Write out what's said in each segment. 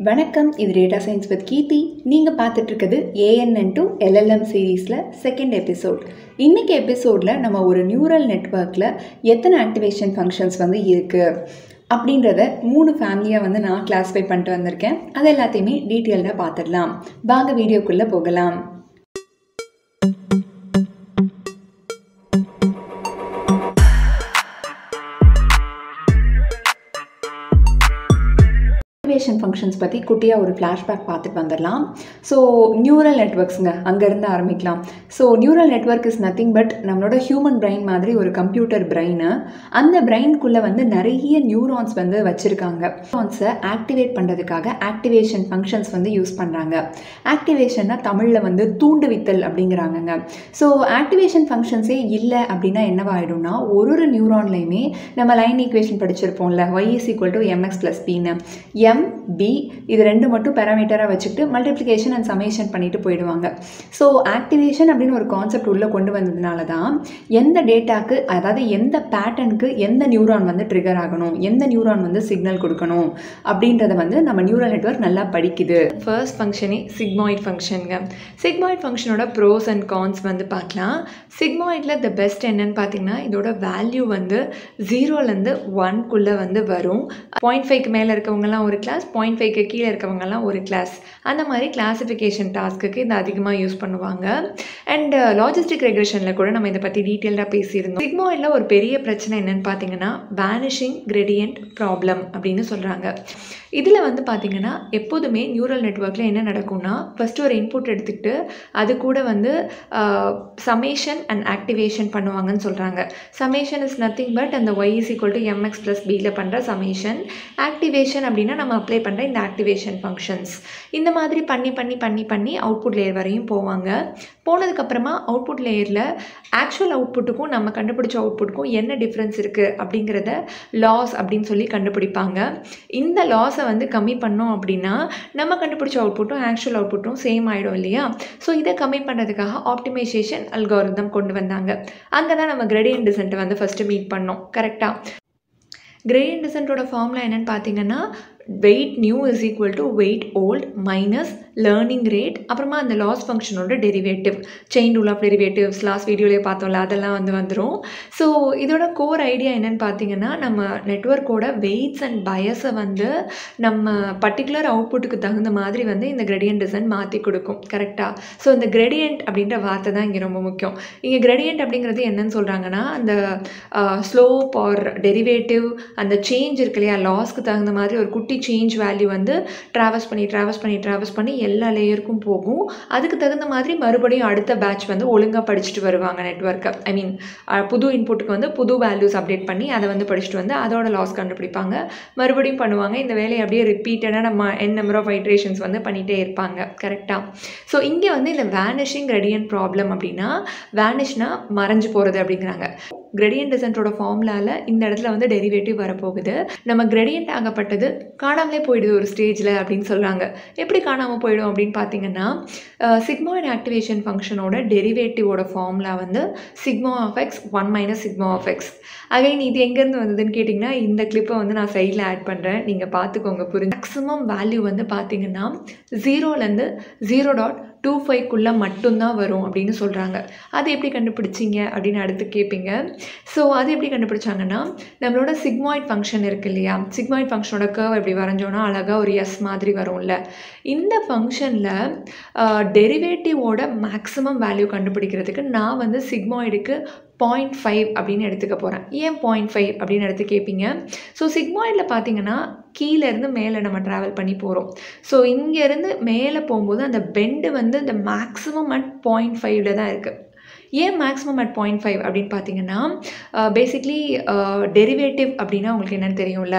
வணக்கம், இது data science with கீர்த்தி. நீங்கள் பார்த்துட்டு இருக்கிறது ANN2 LLM சீரீஸில் செகண்ட் எபிசோட். இன்றைக்கி எபிசோடில் நம்ம ஒரு நியூரல் நெட்வொர்க்கில் எத்தனை ஆக்டிவேஷன் ஃபங்க்ஷன்ஸ் இருக்குது அப்படின்றத 3 ஃபேமிலியாக நான் கிளாஸிஃபை பண்ணிட்டு வந்திருக்கேன். அது எல்லாத்தையுமே டீட்டெயில்டாக பார்த்துடலாம். வாங்க வீடியோக்குள்ளே போகலாம். ஆக்டிவேஷன் ஃபங்க்ஷன்ஸ் பற்றி குட்டியாக ஒரு ஃப்ளாஷ்பேக் பார்த்துட்டு வந்துடலாம். ஸோ நியூரல் நெட்வொர்க்ஸுங்க, அங்கேருந்து ஆரம்பிக்கலாம். So neural network is nothing but நம்மளோட ஹியூமன் பிரெயின் மாதிரி ஒரு கம்ப்யூட்டர் பிரெயினு. அந்த பிரெயின்குள்ளே நிறைய நியூரான்ஸ் வச்சுருக்காங்க. நியூரான்ஸை ஆக்டிவேட் பண்ணுறதுக்காக ஆக்டிவேஷன் ஃபங்க்ஷன்ஸ் யூஸ் பண்ணுறாங்க. ஆக்டிவேஷன்னா தமிழில் தூண்டுவித்தல் அப்படிங்கிறாங்கங்க. ஸோ ஆக்டிவேஷன் ஃபங்க்ஷன்ஸே இல்லை அப்படின்னா என்னவாயிடும்னா, ஒரு நியூரான்லையுமே நம்ம லைன் ஈக்குவேஷன் படிச்சிருப்போம்ல, y = mx + bன்னு. b இது ரெண்டு மட்டும் பேராமீட்டராக வச்சுக்கிட்டு மல்டிப்ளிகேஷன் அண்ட் சமேஷன் பண்ணிட்டு போயிடுவாங்க. ஸோ ஆக்டிவேஷன் அப்படின்னு ஒரு கான்செப்ட் உள்ளே கொண்டு வந்ததுனால தான் எந்த டேட்டாக்கு, அதாவது எந்த பேட்டர்னுக்கு எந்த நியூரான் ட்ரிகர் ஆகணும், எந்த நியூரான் சிக்னல் கொடுக்கணும் அப்படின்றத நம்ம நியூரல் நெட்வொர்க் நல்லா படிக்குது. ஃபர்ஸ்ட் ஃபங்க்ஷனே சிக்மாய்ட் ஃபங்க்ஷனுங்க. சிக்மாய்ட் ஃபங்க்ஷனோட ப்ரோஸ் அண்ட் கான்ஸ் பார்க்கலாம். சிக்மாய்டில் த பெஸ்ட் என்னன்னு பார்த்தீங்கன்னா, இதோட வேல்யூ 0லேருந்து 1க்குள்ளே வரும். 0.5க்கு மேலே இருக்கவங்கலாம் ஒரு கிளாஸ், 0.5க்கு கீழே இருக்கவங்கலாம் ஒரு கிளாஸ். அந்த மாதிரி கிளாஸிஃபிகேஷன் டாஸ்க்கு இது அதிகமாக யூஸ் பண்ணுவாங்க. அண்ட் லாஜிஸ்டிக் ரெக்ரெஷனில் கூட நம்ம இதை பற்றி டீட்டெயில்டாக பேசியிருந்தோம். சிக்மாய்டில் ஒரு பெரிய பிரச்சனை என்னென்னு பார்த்தீங்கன்னா, வேனிஷிங் கிரேடியன்ட் ப்ராப்ளம் அப்படின்னு சொல்கிறாங்க. இதில் பார்த்தீங்கன்னா எப்போதுமே நியூரல் நெட்வொர்க்கில் என்ன நடக்கும்னா, ஃபஸ்ட்டு ஒரு இன்புட் எடுத்துக்கிட்டு அது கூட சமேஷன் அண்ட் ஆக்டிவேஷன் பண்ணுவாங்கன்னு சொல்கிறாங்க. சமேஷன் இஸ் நத்திங் பட் அந்த y = mx + bயில் பண்ணுற சமேஷன். ஆக்டிவேஷன் அப்படின்னா நம்ம அப்ளை பண்ணுற இந்த ஆக்டிவேஷன் ஃபங்க்ஷன்ஸ். இந்த மாதிரி பண்ணி பண்ணி பண்ணி பண்ணி அவுட்புட் லேயர் வரையும் போவாங்க. போனதுக்கப்புறமா அவுட்புட் லேயரில் ஆக்சுவல் அவுட்புட்டுக்கும் நம்ம கண்டுபிடிச்ச அவுட்புட்டுக்கும் என்ன டிஃப்ரென்ஸ் இருக்குது அப்படிங்கிறத லாஸ் அப்படின்னு சொல்லி கண்டுபிடிப்பாங்க. இந்த லாஸை கம்மி பண்ணோம் அப்படின்னா நம்ம கண்டுபிடிச்ச அவுட்புட்டும் ஆக்சுவல் அவுட்புட்டும் சேம் ஆகிடும் இல்லையா? ஸோ இதை கம்மி பண்ணுறதுக்காக ஆப்டிமைசேஷன் அல்காரிதம் கொண்டு வந்தாங்க. அங்கே தான் நம்ம கிரேடியன்ட் டிசென்ட்டை ஃபஸ்ட்டு மீட் பண்ணோம். கரெக்டாக கிரேடியன்ட் டிசென்ட்டோட ஃபார்முலா என்னென்னு பார்த்தீங்கன்னா, weight new = weight old minus learning rate, அப்புறமா அந்த லாஸ் ஃபங்க்ஷனோட derivative, chain rule of derivatives last வீடியோலேயே பார்த்தோம்ல, அதெல்லாம் வந்துடும். ஸோ இதோட கோர் ஐடியா என்னென்னு பார்த்தீங்கன்னா, நம்ம நெட்வொர்க்கோட வெயிட்ஸ் அண்ட் பயஸை நம்ம பர்டிகுலர் அவுட்புட்டுக்கு தகுந்த மாதிரி இந்த கிரேடியன்ட் டிசைன் மாற்றி கொடுக்கும். கரெக்டாக? ஸோ இந்த கிரேடியன்ட் அப்படின்ற வார்த்தை தான் இங்கே ரொம்ப முக்கியம். இங்கே கிரேடியன்ட் அப்படிங்கிறது என்னன்னு சொல்கிறாங்கன்னா, அந்த ஸ்லோப் ஆர் டெரிவேட்டிவ், அந்த சேஞ்ச் இருக்கு இல்லையா, லாஸ்க்கு தகுந்த மாதிரி ஒரு குட்டி சேஞ்ச் வேல்யூ ட்ராவல்ஸ் பண்ணி எல்லா லேயருக்கும் போகும். அதுக்கு தகுந்த மாதிரி மறுபடியும் அடுத்த பேட்ச் ஒழுங்காக படிச்சுட்டு வருவாங்க நெட்வொர்க்கை. ஐ மீன் புது இன்புட்டுக்கு புது வேல்யூஸ் அப்டேட் பண்ணி அதை படிச்சுட்டு அதோட லாஸ் கண்டுபிடிப்பாங்க, மறுபடியும் பண்ணுவாங்க. இந்த வேலையை அப்படியே ரிப்பீட்டடாக நம்ம நம்பர் ஆஃப் ஐட்ரேஷன்ஸ் பண்ணிகிட்டே இருப்பாங்க. கரெக்டாக? ஸோ இங்கே இந்த வேனிஷிங் கிரேடியன்ட் ப்ராப்ளம் அப்படின்னா, வேனிஷ்னா மறைஞ்சு போகிறது அப்படிங்கிறாங்க. கிரேடியன்ட் டிசென்ட்டோட ஃபார்முலாவில் இந்த இடத்துல டெரிவேட்டிவ் வரப்போகுது. நம்ம கிரேடியன்ட் ஆகப்பட்டது காணாமலே போயிடுது ஒரு ஸ்டேஜில் அப்படின்னு சொல்கிறாங்க. எப்படி காணாமல் போயிடும் அப்படின்னு பார்த்தீங்கன்னா, சிக்மாய்டு ஆக்டிவேஷன் ஃபங்க்ஷனோட டெரிவேட்டிவோட formula sigma of x 1 - sigma of x. Again இது எங்கேருந்து வந்ததுன்னு கேட்டிங்கன்னா, இந்த கிளிப்பை நான் சைடில் ஆட் பண்ணுறேன், நீங்கள் பார்த்துக்கோங்க, புரிஞ்சு. மேக்ஸிமம் வேல்யூ பார்த்தீங்கன்னா 0லேருந்து 0.25க்குள்ளே மட்டும்தான் வரும் அப்படின்னு சொல்கிறாங்க. அது எப்படி கண்டுபிடிச்சிங்க அப்படின்னு அடுத்து கேட்பீங்க. ஸோ அது எப்படி கண்டுபிடிச்சாங்கன்னா, நம்மளோட சிக்மாய்ட் ஃபங்க்ஷன் இருக்குது இல்லையா, சிக்மாய்ட் ஃபங்க்ஷனோட கர்வ் எப்படி வரைஞ்சோன்னா அழகாக ஒரு எஸ் மாதிரி வரும்ல. இந்த ஃபங்க்ஷனில் டெரிவேட்டிவோட மேக்ஸிமம் வேல்யூ கண்டுபிடிக்கிறதுக்கு நான் சிக்மாய்டுக்கு 0.5 அப்படின்னு எடுத்துக்க போகிறேன். ஏன் 0.5 அப்படின்னு எடுத்து கேட்பீங்க. ஸோ சிக்மாய்டில் பார்த்தீங்கன்னா கீழேருந்து மேலே நம்ம ட்ராவல் பண்ணி போகிறோம். ஸோ இங்கேருந்து மேலே போகும்போது அந்த பெண்டு இந்த மேக்ஸிமம் அட் 0.5ல் தான் இருக்குது. ஏன் மேக்ஸிமம் அட் 0.5 அப்படின்னு பார்த்தீங்கன்னா, பேசிக்லி டெரிவேட்டிவ் அப்படின்னா உங்களுக்கு என்னென்னு தெரியும்ல,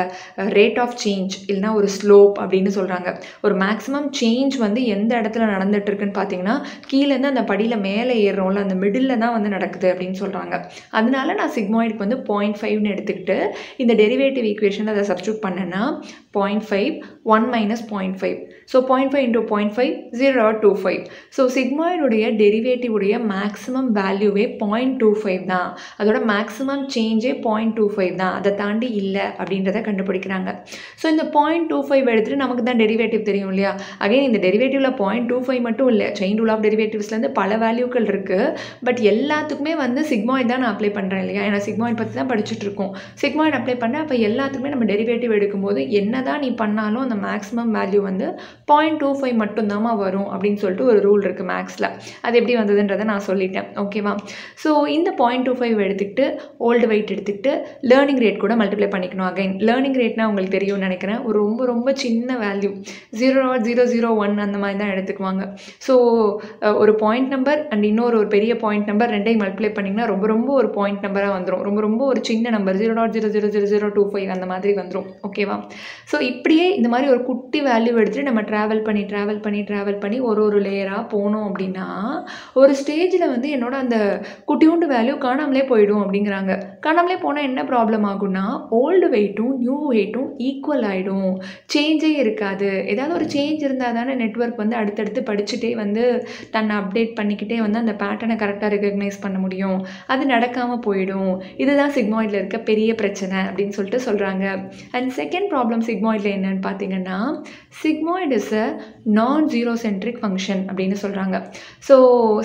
ரேட் ஆஃப் சேஞ்ச் இல்லைனா ஒரு ஸ்லோப் அப்படின்னு சொல்கிறாங்க. ஒரு மேக்ஸிமம் சேஞ்ச் எந்த இடத்துல நடந்துகிட்ருக்குன்னு பார்த்தீங்கன்னா, கீழேருந்து அந்த படியில் மேலே ஏறுறோம்ல, அந்த மிடில் தான் நடக்குது அப்படின்னு சொல்கிறாங்க. அதனால நான் சிக்மாய்டுக்கு 0.5ன்னு எடுத்துக்கிட்டு இந்த டெரிவேட்டிவ் ஈக்குவேஷன் அதை சப்ஸ்டியூட் பண்ணேன்னா 0.5 1 minus 0.5. So 0.5 into 0.5, 0.25. So sigmoid உடைய டெரிவேட்டிவ் உடைய மேக்ஸிமம் வேல்யூவே 0.25 தான். அதோட மேக்ஸிமம் சேஞ்சே 0.25 தான். அதை தாண்டி இல்லை அப்படின்றத கண்டுபிடிக்கிறாங்க. ஸோ இந்த 0.25 எடுத்துகிட்டு நமக்கு தான் டெரிவேட்டிவ் தெரியும் இல்லையா. அகைன் இந்த டெரிவேட்டிவில் 0.25 மட்டும் இல்லை, செயின் ரூல் ஆஃப் டெரிவேட்டிவ்ஸ்லேருந்து பல வேல்யூக்கள் இருக்குது. பட் எல்லாத்துக்குமே வந்து சிக்மாய்ட் தான் நான் அப்ளை பண்ணுறேன் இல்லையா. ஏன்னா சிக்மாய்ட் பற்றி தான் படிச்சுட்டு இருக்கோம். சிக்மாய்ட் அப்ளை பண்ணேன். அப்போ எல்லாத்துக்குமே நம்ம டெரிவேட்டிவ் எடுக்கும்போது என்ன தான் நீ பண்ணாலும் அந்த மேக்ஸிமம் வேல்யூ வந்து 0.25 மட்டும்தாம்மா வரும் அப்படின்னு சொல்லிட்டு ஒரு ரூல் இருக்குது மேக்ஸில். அது எப்படி வந்ததுன்றதை நான் சொல்லிட்டேன். ஓகேவா. ஸோ இந்த 0.25 எடுத்துக்கிட்டு ஓல்டு வெயிட் எடுத்துக்கிட்டு லேர்னிங் ரேட் கூட மல்டிப்ளை பண்ணிக்கணும். அகைன் லேர்னிங் ரேட்னா உங்களுக்கு தெரியும்னு நினைக்கிறேன். ஒரு ரொம்ப ரொம்ப சின்ன வேல்யூ 0.001 அந்த மாதிரி தான் எடுத்துக்குவாங்க. ஸோ ஒரு பாயிண்ட் நம்பர் அண்ட் இன்னொரு பெரிய பாயிண்ட் நம்பர் ரெண்டையும் மல்டிப்ளை பண்ணிங்கன்னா ரொம்ப ரொம்ப ஒரு பாயிண்ட் நம்பராக வந்துடும். ரொம்ப ரொம்ப ஒரு சின்ன நம்பர் 0.0000025 அந்த மாதிரி வந்துடும். ஓகேவா. ஸோ இப்படியே இந்த மாதிரி ஒரு குட்டி வேல்யூ எடுத்துகிட்டு நம்ம ட்ராவல் பண்ணி ஒரு லேயராக போனோம் அப்படின்னா ஒரு ஸ்டேஜில் வந்து என்னோட அந்த குட்டியூண்டு வேல்யூ காணாமலே போயிடும் அப்படிங்கிறாங்க. காணாமலே போனால் என்ன ப்ராப்ளம் ஆகும்னா ஓல்டு வெயிட்டும் நியூ வெயிட்டும் ஈக்குவல் ஆகிடும், சேஞ்சே இருக்காது. ஏதாவது ஒரு சேஞ்ச் இருந்தால் தானே நெட்வொர்க் வந்து அடுத்தடுத்து படிச்சுட்டே வந்து தன்னை அப்டேட் பண்ணிக்கிட்டே வந்து அந்த பேட்டர்னை கரெக்டாக ரெகக்னைஸ் பண்ண முடியும். அது நடக்காமல் போயிடும். இதுதான் சிக்மாய்டில் இருக்க பெரிய பிரச்சனை அப்படின்னு சொல்லிட்டு சொல்கிறாங்க. அண்ட் செகண்ட் ப்ராப்ளம் சிக்மாய்டில் என்னன்னு பார்த்தீங்கன்னா சிக்மாய்டு இஸ் அ நான் ஜீரோ சென்ட்ரிக் ஃபங்க்ஷன் அப்படின்னு சொல்கிறாங்க. ஸோ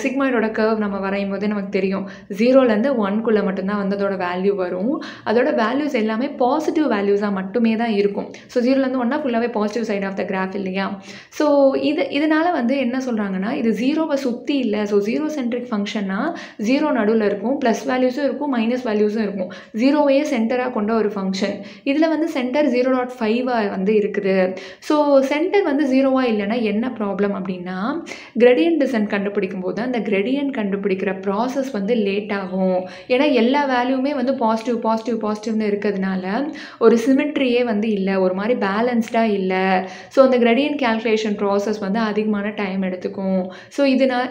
சிக்மாய்டோட கர்வ் நம்ம வரையும் போது நமக்கு தெரியும் 0லேருந்து 1க்குள்ளே மட்டும்தான் வந்து அதோட வேல்யூ வரும். அதோட வேல்யூஸ் எல்லாமே பாசிட்டிவ் வேல்யூஸாக மட்டுமே தான் இருக்கும். ஸோ 0லேருந்து 1 ஃபுல்லாகவே positive side of the graph இல்லையா. ஸோ இதனால் வந்து என்ன சொல்கிறாங்கன்னா இது 0வை சுற்றி இல்லை. ஸோ ஜீரோ சென்ட்ரிக் ஃபங்க்ஷன்னா 0 நடுவில் இருக்கும், ப்ளஸ் வேல்யூஸும் இருக்கும், மைனஸ் வேல்யூஸும் இருக்கும். 0வையே சென்டராக கொண்ட ஒரு ஃபங்க்ஷன். இதில் வந்து சென்டர் 0.5 வந்து இருக்குது. ஸோ சென்டர் வந்து 0வா இல்லைன்னா என்ன ப்ராப்ளம் அப்படின்னா கிரேடியன்ட் டிசன்ட் கண்டுபிடிக்கும் போது அந்த கிரேடியன்ட் கண்டுபிடிக்கிற ப்ராசஸ் வந்து லேட் ஆகும். ஏன்னா எல்லா வேல்யூமே வந்து பாசிட்டிவ்னு இருக்கிறதுனால ஒரு சிமெட்ரியே வந்து இல்லை, ஒரு மாதிரி பேலன்ஸ்டாக இல்லை. ஸோ அந்த கிரேடியன்ட் கேல்குலேஷன் ப்ராசஸ் வந்து அதிகமான டைம் எடுத்துக்கும். ஸோ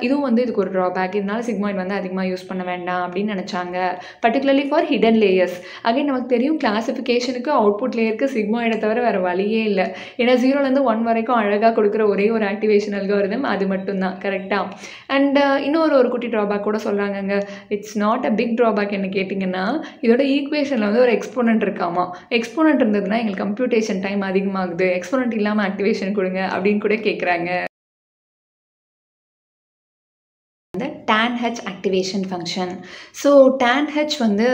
இதுவும் வந்து இதுக்கு ஒரு ட்ராபேக். இதனால சிக்மாய்ட் வந்து அதிகமாக யூஸ் பண்ண வேண்டாம் அப்படின்னு நினச்சாங்க. Particularly for hidden layers. Again நமக்கு தெரியும் கிளாசிஃபிகேஷனுக்கு அவுட்புட் லேயருக்கு சிக்மாய்டை தவிர வேறு வழியே இல்லை. ஏன்னா 0லேருந்து 1 வரைக்கும் அழகாக கொடுக்குற ஒரே ஒரு ஆக்டிவேஷன் அல்காரிதம் அது மட்டும்தான். கரெக்டாக. அண்ட் இன்னொரு குட்டி ட்ராபேக் கூட சொல்கிறாங்கங்க. It's not a big drawback என்ன கேட்டிங்கன்னா இதோட ஈக்குவேஷனில் வந்து ஒரு எக்ஸ்போனன்ட் இருக்காமா. எக்ஸ்போனன்ட் இருந்ததுன்னா எங்களுக்கு கம்ப்யூட்டேஷன் டைம் அதிகமாகுது, எக்ஸ்போனன்ட் இல்லாமல் ஆக்டிவேஷன் கொடுங்க அப்படின்னு கூட கேட்குறாங்க. tan h activation function. So tan h வந்து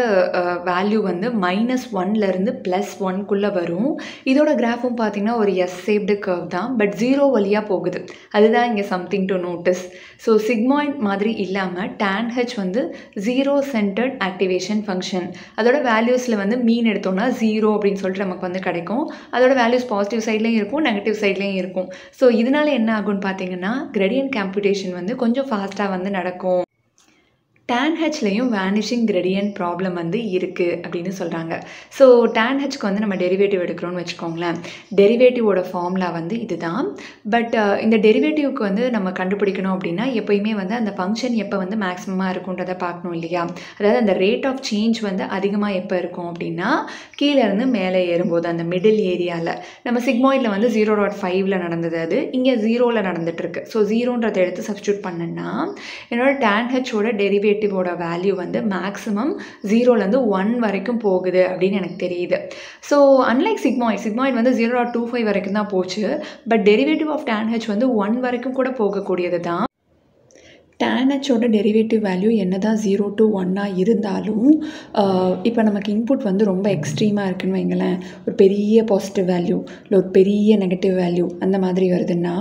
வேல்யூ வந்து -1லேருந்து +1க்குள்ளே வரும். இதோட கிராஃபும் பார்த்திங்கன்னா ஒரு எஸ் ஷேப்டு கர்வ் தான், பட் 0 வழியாக போகுது. அதுதான் இங்கே something to notice. So sigmoid மாதிரி இல்லாமல் tan h வந்து 0 சென்டர்ட் ஆக்டிவேஷன் ஃபங்க்ஷன். அதோட வேல்யூஸில் வந்து மீன் எடுத்தோம்னா 0 அப்படின்னு சொல்லிட்டு நமக்கு வந்து கிடைக்கும். அதோட வேல்யூஸ் பாசிட்டிவ் சைட்லேயும் இருக்கும், நெகட்டிவ் சைட்லேயும் இருக்கும். ஸோ இதனால் என்ன ஆகும்னு பார்த்தீங்கன்னா கிரேடியன்ட் கம்ப்யூட்டேஷன் வந்து கொஞ்சம் ஃபாஸ்ட்டாக வந்து நடக்கும். tan hலையும் வேனிஷிங் கிரேடியன்ட் ப்ராப்ளம் வந்து இருக்குது அப்படின்னு சொல்கிறாங்க. ஸோ tan hக்கு வந்து நம்ம டெரிவேட்டிவ் எடுக்கிறோன்னு வச்சுக்கோங்களேன். டெரிவேட்டிவோட ஃபார்முலா வந்து இதுதான். பட் இந்த டெரிவேட்டிவ்க்கு வந்து நம்ம கண்டுபிடிக்கணும் அப்படின்னா எப்போயுமே வந்து அந்த ஃபங்க்ஷன் எப்போ வந்து மேக்ஸிமமாக இருக்குன்றதை பார்க்கணும் இல்லையா. அதாவது அந்த ரேட் ஆஃப் சேஞ்ச் வந்து அதிகமாக எப்போ இருக்கும் அப்படின்னா கீழேருந்து மேலே ஏறும்போது அந்த மிடில் ஏரியாவில். நம்ம சிக்மாய்டில் வந்து 0.5ல் நடந்தது, அது இங்கே 0ல் நடந்துகிட்ருக்கு. ஸோ 0ன்றதை எடுத்து சப்ஸ்டியூட் பண்ணேன்னா என்னோட tan hோட டெரிவேட்டிவ் வேல்யூ வந்து மேக்ஸிமம் 0லேருந்து 1 வரைக்கும் போகுது அப்படின்னு எனக்கு தெரியுது. ஸோ அன்லைக் சிக்மாய்ட் வந்து 0.25 வரைக்கும் தான் போச்சு. But derivative of tan h வந்து 1 வரைக்கும் கூட போகக்கூடியது தான். tan hோட டெரிவேட்டிவ் வேல்யூ என்ன தான் 0 to 1 இருந்தாலும் இப்போ நமக்கு இன்புட் வந்து ரொம்ப எக்ஸ்ட்ரீமாக இருக்குன்னு வைங்களேன். ஒரு பெரிய பாசிட்டிவ் வேல்யூ இல்லை ஒரு பெரிய நெகட்டிவ் வேல்யூ அந்த மாதிரி வருதுன்னா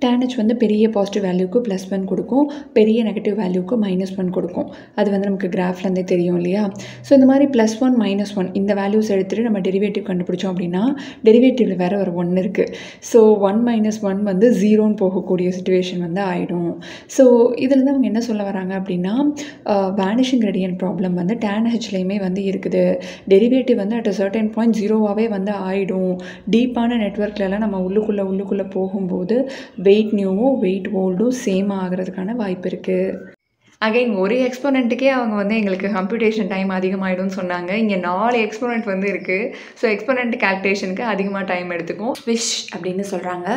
tan h வந்து பெரிய பாசிட்டிவ் வேல்யூக்கு +1 கொடுக்கும், பெரிய நெகட்டிவ் வேல்யூக்கு -1 கொடுக்கும். அது வந்து நமக்கு கிராஃப்லேருந்தே தெரியும் இல்லையா. ஸோ இந்த மாதிரி +1 -1 இந்த வேல்யூஸ் எடுத்துகிட்டு நம்ம டெரிவேட்டிவ் கண்டுபிடிச்சோம் அப்படின்னா டெரிவேட்டிவில் வேறு ஒரு 1 இருக்குது. ஸோ 1 - 1 வந்து 0ன்னு போகக்கூடிய சிச்சுவேஷன் வந்து ஆகிடும். ஸோ இதில் அவங்க என்ன சொல்ல வராங்க அப்படின்னா வேனிஷிங் கிரேடியன்ட் ப்ராப்ளம் வந்து tan hலையுமே வந்து இருக்குது. டெரிவேட்டிவ் வந்து அட் அ சர்டன் பாயிண்ட் 0வாகவே வந்து ஆகிடும். டீப்பான நெட்வொர்க்லலாம் நம்ம உள்ளுக்குள்ளே போகும்போது வெயிட் நியூவும் வெயிட் ஓல்டும் சேம் ஆகிறதுக்கான வாய்ப்பு இருக்குது. அகைன் ஒரு எக்ஸ்போனண்ட்டுக்கே அவங்க வந்து எங்களுக்கு கம்ப்யூட்டேஷன் டைம் அதிகமாகிடும்னு சொன்னாங்க. இங்கே 4 எக்ஸ்போனண்ட் வந்து இருக்குது. ஸோ எக்ஸ்போனண்ட் கால்குலேஷனுக்கு அதிகமாக டைம் எடுத்துக்கும். ஸ்விஷ் அப்படின்னு சொல்கிறாங்க.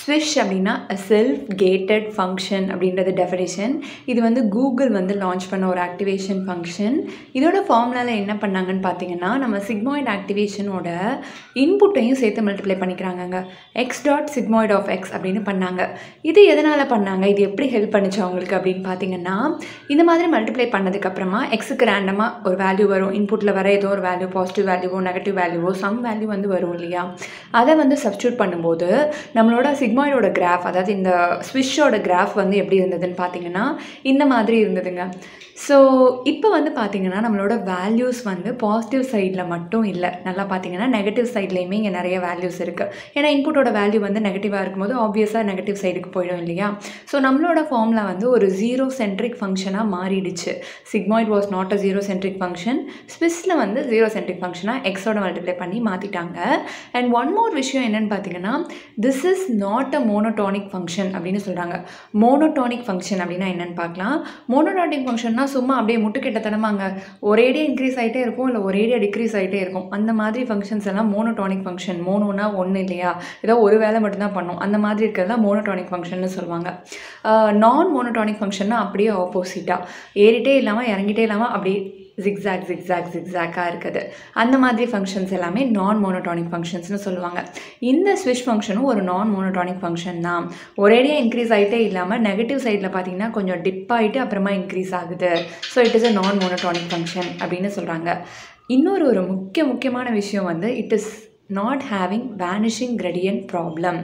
ஸ்விஷ் அப்படின்னா செல்ஃப் கேட்டட் ஃபங்க்ஷன் அப்படின்றது டெஃபினேஷன். இது வந்து கூகுள் வந்து லான்ச் பண்ண ஒரு ஆக்டிவேஷன் ஃபங்க்ஷன். இதோட ஃபார்முலாவில் என்ன பண்ணாங்கன்னு பார்த்தீங்கன்னா, நம்ம சிக்மாய்டு ஆக்டிவேஷனோட இன்புட்டையும் சேர்த்து மல்டிப்ளை பண்ணிக்கிறாங்க. X dot sigmoid of x அப்படின்னு பண்ணாங்க. இது எதனால் பண்ணாங்க, இது எப்படி ஹெல்ப் பண்ணிச்சு அவங்களுக்கு அப்படின்னு பார்த்தீங்கன்னா, இந்த மாதிரி மல்டிப்ளை பண்ணதுக்கப்புறமா எக்ஸுக்கு ரேண்டமாக ஒரு வேல்யூ வரும். இன்புட்டில் வர ஏதோ ஒரு வேல்யூ, பாசிட்டிவ் வேல்யூவோ நெகட்டிவ் வேல்யூவோ சம் வேல்யூ வந்து வரும் இல்லையா? அதை வந்து சப்ஸ்டியூட் பண்ணும்போது நம்மளோட சிக்மாய்டோட கிராஃப், அதாவது இந்த ஸ்விஷ்ஷோட கிராஃப் வந்து எப்படி இருந்ததுன்னு பார்த்தீங்கன்னா இந்த மாதிரி இருந்ததுங்க. ஸோ இப்போ வந்து பார்த்திங்கன்னா நம்மளோட வேல்யூஸ் வந்து பாசிட்டிவ் சைடில் மட்டும் இல்லை, நல்லா பார்த்திங்கன்னா நெகட்டிவ் சைட்லேயுமே இங்கே நிறைய வேல்யூஸ் இருக்குது. ஏன்னா இன்புட்டோட வேல்யூ வந்து நெகட்டிவாக இருக்கும்போது ஆப்வியஸாக நெகட்டிவ் சைடுக்கு போயிடும் இல்லையா? ஸோ நம்மளோட ஃபார்முலா வந்து ஒரு ஜீரோ சென்ட்ரிக் ஃபங்க்ஷனாக மாறிடுச்சு. Sigmoid was not a zero centric function. ஸ்விஸ்ஸில் வந்து ஜீரோ சென்ட்ரிக் ஃபங்க்ஷனாக எக்ஸோட மல்டிப்ளை பண்ணி மாற்றிட்டாங்க. அண்ட் ஒன் மோர் விஷயம் என்னென்னு பார்த்தீங்கன்னா, this is not a monotonic function அப்படின்னு சொல்கிறாங்க. மோனோடானிக் ஃபங்க்ஷன் அப்படின்னா என்னென்னு பார்க்கலாம். மோனோடானிக் ஃபங்க்ஷன்னா சும்மா அப்படியே முட்டுக்கிட்டத்தனமாங்க ஒரேடியாக இன்க்ரீஸ் ஆகிட்டே இருக்கும், இல்லை ஒரேடியாக டிக்ரீஸ் ஆகிட்டே இருக்கும். அந்த மாதிரி ஃபங்க்ஷன்ஸ் எல்லாம் மோனோடானிக் ஃபங்க்ஷன். மோனோனா ஒன்று இல்லையா, ஏதோ ஒரு வேலை மட்டும்தான் பண்ணும், அந்த மாதிரி இருக்கிறதுலாம் மோனோடானிக் ஃபங்க்ஷன்னு சொல்லுவாங்க. நான் மோனோடானிக் ஃபங்க்ஷன்னா அப்படியே ஆப்போசிட்டாக ஏறிட்டே இல்லாமல் இறங்கிட்டே இல்லாமல் அப்படியே ஜிக்ஸாக்காக இருக்குது. அந்த மாதிரி ஃபங்க்ஷன்ஸ் எல்லாமே நான் மோனோடானிக் ஃபங்க்ஷன்ஸ்னு சொல்லுவாங்க. இந்த ஸ்விஷ் ஃபங்க்ஷனும் ஒரு நான் மோனோடானிக் ஃபங்க்ஷன் தான். ஒரேடியாக இன்க்ரீஸ் ஆகிட்டே இல்லாமல் நெகட்டிவ் சைடில் பார்த்தீங்கன்னா கொஞ்சம் டிப் ஆகிட்டு அப்புறமா இன்க்ரீஸ் ஆகுது. ஸோ இட் இஸ் அ நான் மோனோடானிக் ஃபங்க்ஷன் அப்படின்னு சொல்கிறாங்க. இன்னொரு முக்கியமான விஷயம் வந்து it is not having vanishing gradient problem.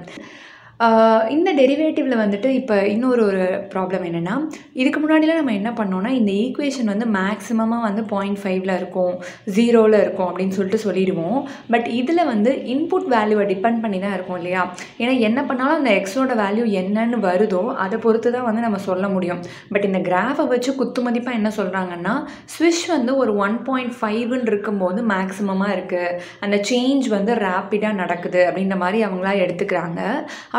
இந்த டெரிவேட்டிவில் வந்துட்டு இப்போ இன்னொரு ப்ராப்ளம் என்னென்னா, இதுக்கு முன்னாடிலாம் நம்ம என்ன பண்ணோன்னா இந்த ஈக்குவேஷன் வந்து மேக்ஸிமமாக வந்து 0.5ல் இருக்கும், 0ல் இருக்கும் அப்படின்னு சொல்லிட்டு சொல்லிடுவோம். பட் இதில் வந்து இன்புட் வேல்யூவை டிபெண்ட் பண்ணி தான் இருக்கும் இல்லையா? ஏன்னா என்ன பண்ணாலும் அந்த எக்ஸோட வேல்யூ என்னன்னு வருதோ அதை பொறுத்து தான் வந்து நம்ம சொல்ல முடியும். பட் இந்த கிராஃபை வச்சு குத்துமதிப்பாக என்ன சொல்கிறாங்கன்னா, ஸ்விஷ் வந்து ஒரு 1.5ன்னு இருக்கும்போது மேக்ஸிமமாக இருக்குது, அந்த சேஞ்ச் வந்து ரேப்பிடாக நடக்குது அப்படின்ற மாதிரி அவங்களா எடுத்துக்கிறாங்க.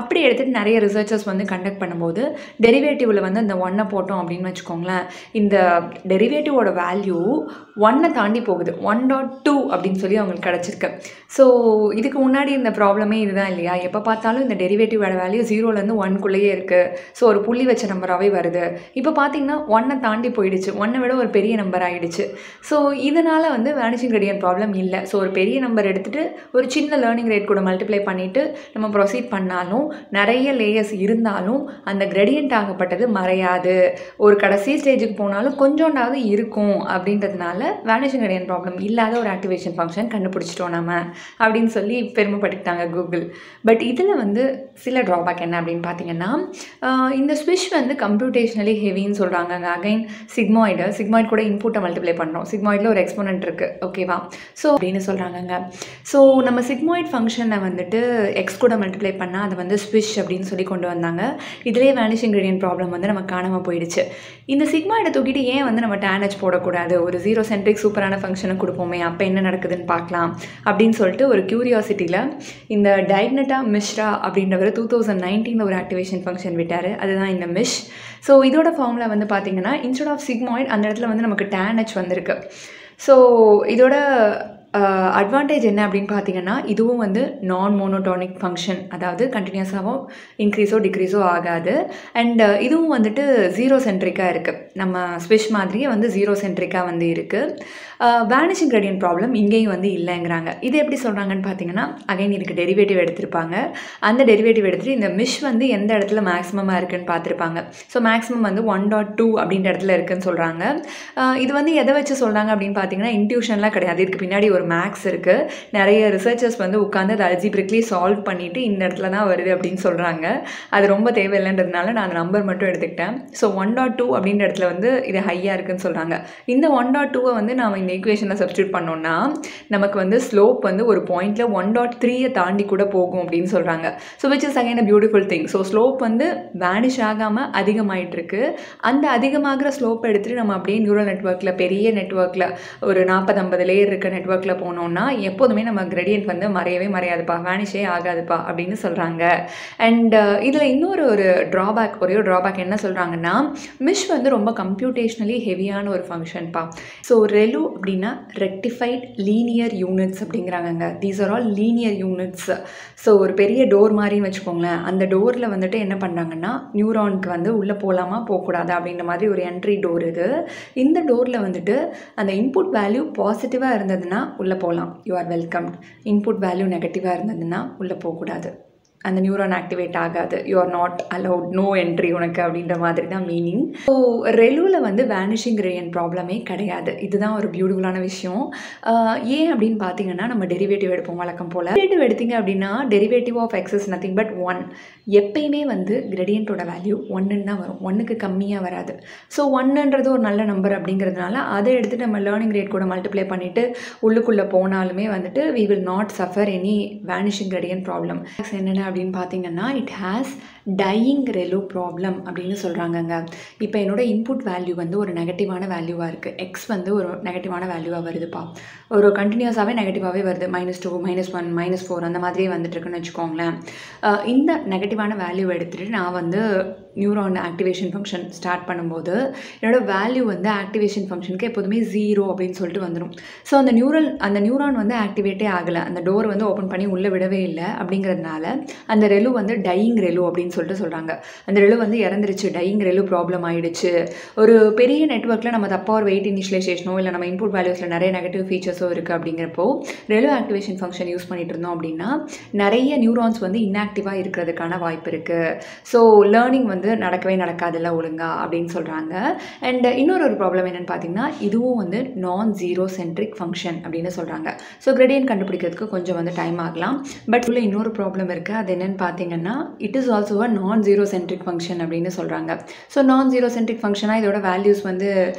அப்படி எடுத்துகிட்டு நிறைய ரிசர்ச்சர்ஸ் வந்து கண்டக்ட் பண்ணும்போது டெரிவேட்டிவில் வந்து அந்த 1 போட்டோம் அப்படின்னு வச்சுக்கோங்களேன், இந்த டெரிவேட்டிவோட வேல்யூ 1 தாண்டி போகுது, 1.2 அப்படின்னு சொல்லி அவங்களுக்கு கிடச்சிருக்கு. ஸோ இதுக்கு முன்னாடி இந்த ப்ராப்ளமே இதுதான் இல்லையா? எப்போ பார்த்தாலும் இந்த டெரிவேட்டிவோட வேல்யூ 0லேருந்து 1க்குள்ளேயே இருக்குது. ஸோ ஒரு புள்ளி வச்ச நம்பராகவே வருது. இப்போ பார்த்தீங்கன்னா 1 தாண்டி போயிடுச்சு, 1 விட ஒரு பெரிய நம்பர் ஆகிடுச்சு. ஸோ இதனால் வந்து வேனிஷிங் கிரேடியன்ட் ப்ராப்ளம் இல்லை. ஸோ ஒரு பெரிய நம்பர் எடுத்துகிட்டு ஒரு சின்ன லேர்னிங் ரேட் கூட மல்டிப்ளை பண்ணிவிட்டு நம்ம ப்ரொசீட் பண்ணாலும் நிறைய லேயர்ஸ் இருந்தாலும் அந்த கிரேடியன்ட் ஆகப்பட்டது மறையாது. ஒரு கடைசி ஸ்டேஜுக்கு போனாலும் கொஞ்சோண்டாவது இருக்கும். அப்படின்றதுனால வேனிஷிங் கிரேடியன்ட் ப்ராப்ளம் இல்லாத ஒரு ஆக்டிவேஷன் ஃபங்க்ஷன் கண்டுபிடிச்சிட்டோம் நம்ம அப்படின்னு சொல்லி பெருமைப்பட்டுக்கிட்டாங்க கூகுள். பட் இதில் வந்து சில ட்ராபேக் என்ன அப்படின்னு பார்த்தீங்கன்னா, இந்த ஸ்விஷ் வந்து கம்ப்யூட்டேஷனலி ஹெவின்னு சொல்கிறாங்க. அகைன் சிக்மாய்டு கூட இன்புட்டை மல்டிப்ளை பண்ணுறோம். சிக்மாய்டில் ஒரு எக்ஸ்போனன்ட் இருக்குது, ஓகேவா? ஸோ அப்படின்னு சொல்கிறாங்கங்க. ஸோ நம்ம சிக்மாய்டு ஃபங்க்ஷனை வந்துட்டு எக்ஸ் கூட மல்டிப்ளை பண்ணால் அதை வந்து ஸ்விஷ் அப்படின்னு சொல்லி கொண்டு வந்தாங்க. இதிலே வேனிஷிங் கிரேடியன்ட் ப்ராப்ளம் வந்து நம்ம காணாமல் போயிடுச்சு. இந்த சிக்மாய்டை தூக்கிட்டு ஏன் வந்து நம்ம tan h போடக்கூடாது, ஒரு ஜீரோ சென்ட்ரிக் சூப்பரான ஃபங்க்ஷனை கொடுப்போமே, அப்போ என்ன நடக்குதுன்னு பார்க்கலாம் அப்படின்னு சொல்லிட்டு ஒரு க்யூரியாசிட்டியில் இந்த டைக்னட்டா மிஸ்ரா அப்படின்றவர் 2019 ஒரு ஆக்டிவேஷன் ஃபங்க்ஷன் விட்டார். அதுதான் இந்த மிஷ். ஸோ இதோட ஃபார்முலா வந்து பார்த்தீங்கன்னா, இன்ஸ்டெட் ஆஃப் சிக்மாய்டு அந்த இடத்துல வந்து நமக்கு tan h வந்திருக்கு. ஸோ இதோட அட்வான்டேஜ் என்ன அப்படின்னு பார்த்தீங்கன்னா, இதுவும் வந்து நான் மோனோடானிக் ஃபங்க்ஷன், அதாவது கண்டினியூஸாகவும் இன்க்ரீஸோ டிக்ரீஸோ ஆகாது. அண்ட் இதுவும் வந்துட்டு ஜீரோ சென்ட்ரிக்காக இருக்குது. நம்ம ஸ்விஷ் மாதிரியே வந்து ஜீரோ சென்ட்ரிக்காக வந்து இருக்குது. வேனிஷிங் கிரேடியன்ட் ப்ராப்ளம் இங்கேயும் வந்து இல்லைங்கிறாங்க. இது எப்படி சொல்கிறாங்கன்னு பார்த்தீங்கன்னா, அகைன் இதுக்கு டெரிவேட்டிவ் எடுத்திருப்பாங்க. அந்த டெரிவேட்டிவ் எடுத்துகிட்டு இந்த மிஷ் வந்து எந்த இடத்துல மேக்ஸிமமாக இருக்குதுன்னு பார்த்துருப்பாங்க. ஸோ மேக்ஸிமம் வந்து 1.2 அப்படின்ற இடத்துல இருக்குதுன்னு சொல்கிறாங்க. இது வந்து எதை வச்சு சொல்கிறாங்க அப்படின்னு பார்த்தீங்கன்னா, இன்ட்யூஷன்லாம் கிடையாது. இதுக்கு பின்னாடி ஒரு மேக்ஸ் இருக்குது. நிறைய ரிசர்ச்சர்ஸ் வந்து உட்காந்து அதை அல்ஜிப்ரிக்லி சால்வ் பண்ணிவிட்டு இந்த இடத்துல தான் வருது அப்படின்னு சொல்கிறாங்க. அது ரொம்ப தேவையில்லைன்றதுனால நான் அந்த நம்பர் மட்டும் எடுத்துக்கிட்டேன். ஸோ 1.2 அப்படின்ற இடத்துல வந்து இது ஹையாக இருக்குதுன்னு சொல்கிறாங்க. இந்த 1.2 வந்து நாம் இந்த ஈக்குவேஷனில் சப்ஸ்டியூட் பண்ணோம்னா நமக்கு வந்து ஸ்லோப் வந்து ஒரு பாயிண்டில் 1.3 தாண்டி கூட போகும் அப்படின்னு சொல்கிறாங்க. So which is again a beautiful thing. So slope வந்து வேனிஷ் ஆகாமல் அதிகமாகிட்டு இருக்கு. அந்த அதிகமாகிற ஸ்லோப் எடுத்துகிட்டு நம்ம அப்படியே நியூரல் நெட்வொர்க்கில், பெரிய நெட்வொர்க்கில், ஒரு 40-50 லேயர் இருக்க நெட்வொர்க்கில் உள்ளுக்குள்ளே போனோம்னா எப்போதுமே நம்ம கிரேடியன்ட் வந்து மறையவே மறையாதுப்பா, வேனிஷே ஆகாதுப்பா அப்படின்னு சொல்கிறாங்க. அண்ட் இதில் இன்னொரு ஒரே ஒரு ட்ராபேக் என்ன சொல்கிறாங்கன்னா, மிஷ் வந்து ரொம்ப கம்ப்யூட்டேஷ்னலி ஹெவியான ஒரு ஃபங்க்ஷன்ப்பா. ஸோ ரெலு அப்படின்னா ரெக்டிஃபைட் லீனியர் யூனிட்ஸ் அப்படிங்கிறாங்கங்க. These are all linear units. So ஒரு பெரிய டோர் மாதிரின்னு வச்சுக்கோங்களேன். அந்த டோரில் வந்துட்டு என்ன பண்ணுறாங்கன்னா, நியூரானுக்கு வந்து உள்ளே போகலாமா போகக்கூடாது அப்படின்ற மாதிரி ஒரு என்ட்ரி டோர் இது. இந்த டோரில் வந்துட்டு அந்த இன்புட் வேல்யூ பாசிட்டிவாக இருந்ததுன்னா உள்ளே போகலாம், you are welcome. Input value நெகட்டிவாக இருந்ததுன்னா உள்ளே போகக்கூடாது, அந்த நியூரான் ஆக்டிவேட் ஆகாது, you are not allowed, no entry உனக்கு அப்படின்ற மாதிரி தான் மீனிங். ஸோ ரெலுவில் வந்து வேனிஷிங் கிரேடியன்ட் ப்ராப்ளமே கிடையாது. இதுதான் ஒரு பியூட்டிஃபுல்லான விஷயம். ஏன் அப்படின்னு பார்த்தீங்கன்னா, நம்ம டெரிவேட்டிவ் எடுப்போம் வழக்கம் போல். டெரிவேட்டிவ் எடுத்தீங்க அப்படின்னா derivative of x is nothing but 1. எப்பயுமே வந்து கிரேடியண்ட்டோட வேல்யூ 1ன்னு தான் வரும், 1க்கு கம்மியாக வராது. ஸோ 1ன்றது ஒரு நல்ல நம்பர் அப்படிங்கிறதுனால அதை எடுத்துகிட்டு நம்ம லேர்னிங் ரேட் கூட மல்டிப்ளை பண்ணிவிட்டு உள்ளுக்குள்ளே போனாலுமே வந்துட்டு we will not suffer any vanishing gradient problem. என்னென்ன அப்படின்னு பார்த்தீங்கன்னா, இட் ஹேஸ் டையிங் ரெலு ப்ராப்ளம் அப்படின்னு சொல்கிறாங்கங்க. இப்போ என்னோட இன்புட் வேல்யூ வந்து ஒரு நெகட்டிவான வேல்யூவாக இருக்குது, எக்ஸ் வந்து ஒரு நெகட்டிவான வேல்யூவாக வருதுப்பா, ஒரு கண்டினியூஸாகவே நெகட்டிவாகவே வருது, -2 -1 -4 அந்த மாதிரியே வந்துட்டுருக்குன்னு வச்சுக்கோங்களேன். இந்த நெகட்டிவான வேல்யூ எடுத்துகிட்டு நான் வந்து நியூரான் ஆக்டிவேஷன் ஃபங்க்ஷன் ஸ்டார்ட் பண்ணும்போது என்னோட வேல்யூ வந்து ஆக்டிவேஷன் ஃபங்க்ஷனுக்கு எப்போதுமே 0 அப்படின்னு சொல்லிட்டு வந்துடும். ஸோ அந்த நியூரான் வந்து ஆக்டிவேட்டே ஆகலை, அந்த டோர் வந்து ஓப்பன் பண்ணி உள்ளே விடவே இல்லை. அப்படிங்கிறதுனால அந்த ரெலு வந்து டையிங் ரெலு அப்படின்னு சொல்லிட்டு சொல்கிறாங்க. அந்த ரெலு வந்து இறந்துருச்சு, டையிங் ரெலு ப்ராப்ளம் ஆகிடுச்சு. ஒரு பெரிய நெட்வொர்க்கில் நம்ம தப்பாக ஒரு வெயிட் இனிஷியலைசேஷனோ இல்லை நம்ம இன்புட் வேல்யூஸில் நிறைய நெகட்டிவ் ஃபீச்சர்ஸோ இருக்குது அப்படிங்கிறப்போ ரெலு ஆக்டிவேஷன் ஃபங்க்ஷன் யூஸ் பண்ணிட்டு இருந்தோம் அப்படின்னா நிறைய நியூரான்ஸ் வந்து இன்ஆக்டிவாக இருக்கிறதுக்கான வாய்ப்பு இருக்குது. ஸோ லேர்னிங் வந்து நடக்கவே நடக்காதுல்ல ஒழுங்கா அப்படின்னு சொல்கிறாங்க. அண்ட் இன்னொரு ப்ராப்ளம் என்னென்னு பார்த்தீங்கன்னா, இதுவும் வந்து நான் ஜீரோ சென்ட்ரிக் ஃபங்க்ஷன் அப்படின்னு சொல்கிறாங்க. ஸோ கிரேடியன்ட் கண்டுபிடிக்கிறதுக்கு கொஞ்சம் வந்து டைம் ஆகலாம். பட் உள்ள இன்னொரு ப்ராப்ளம் இருக்குது, அது என்னென்னு பார்த்தீங்கன்னா, இட் இஸ் ஆல்சோ அ நான் ஜீரோ சென்ட்ரிக் ஃபங்க்ஷன் அப்படின்னு சொல்கிறாங்க. ஸோ நான் ஜீரோ சென்ட்ரிக் ஃபங்க்ஷனாக இதோட வேல்யூஸ் வந்து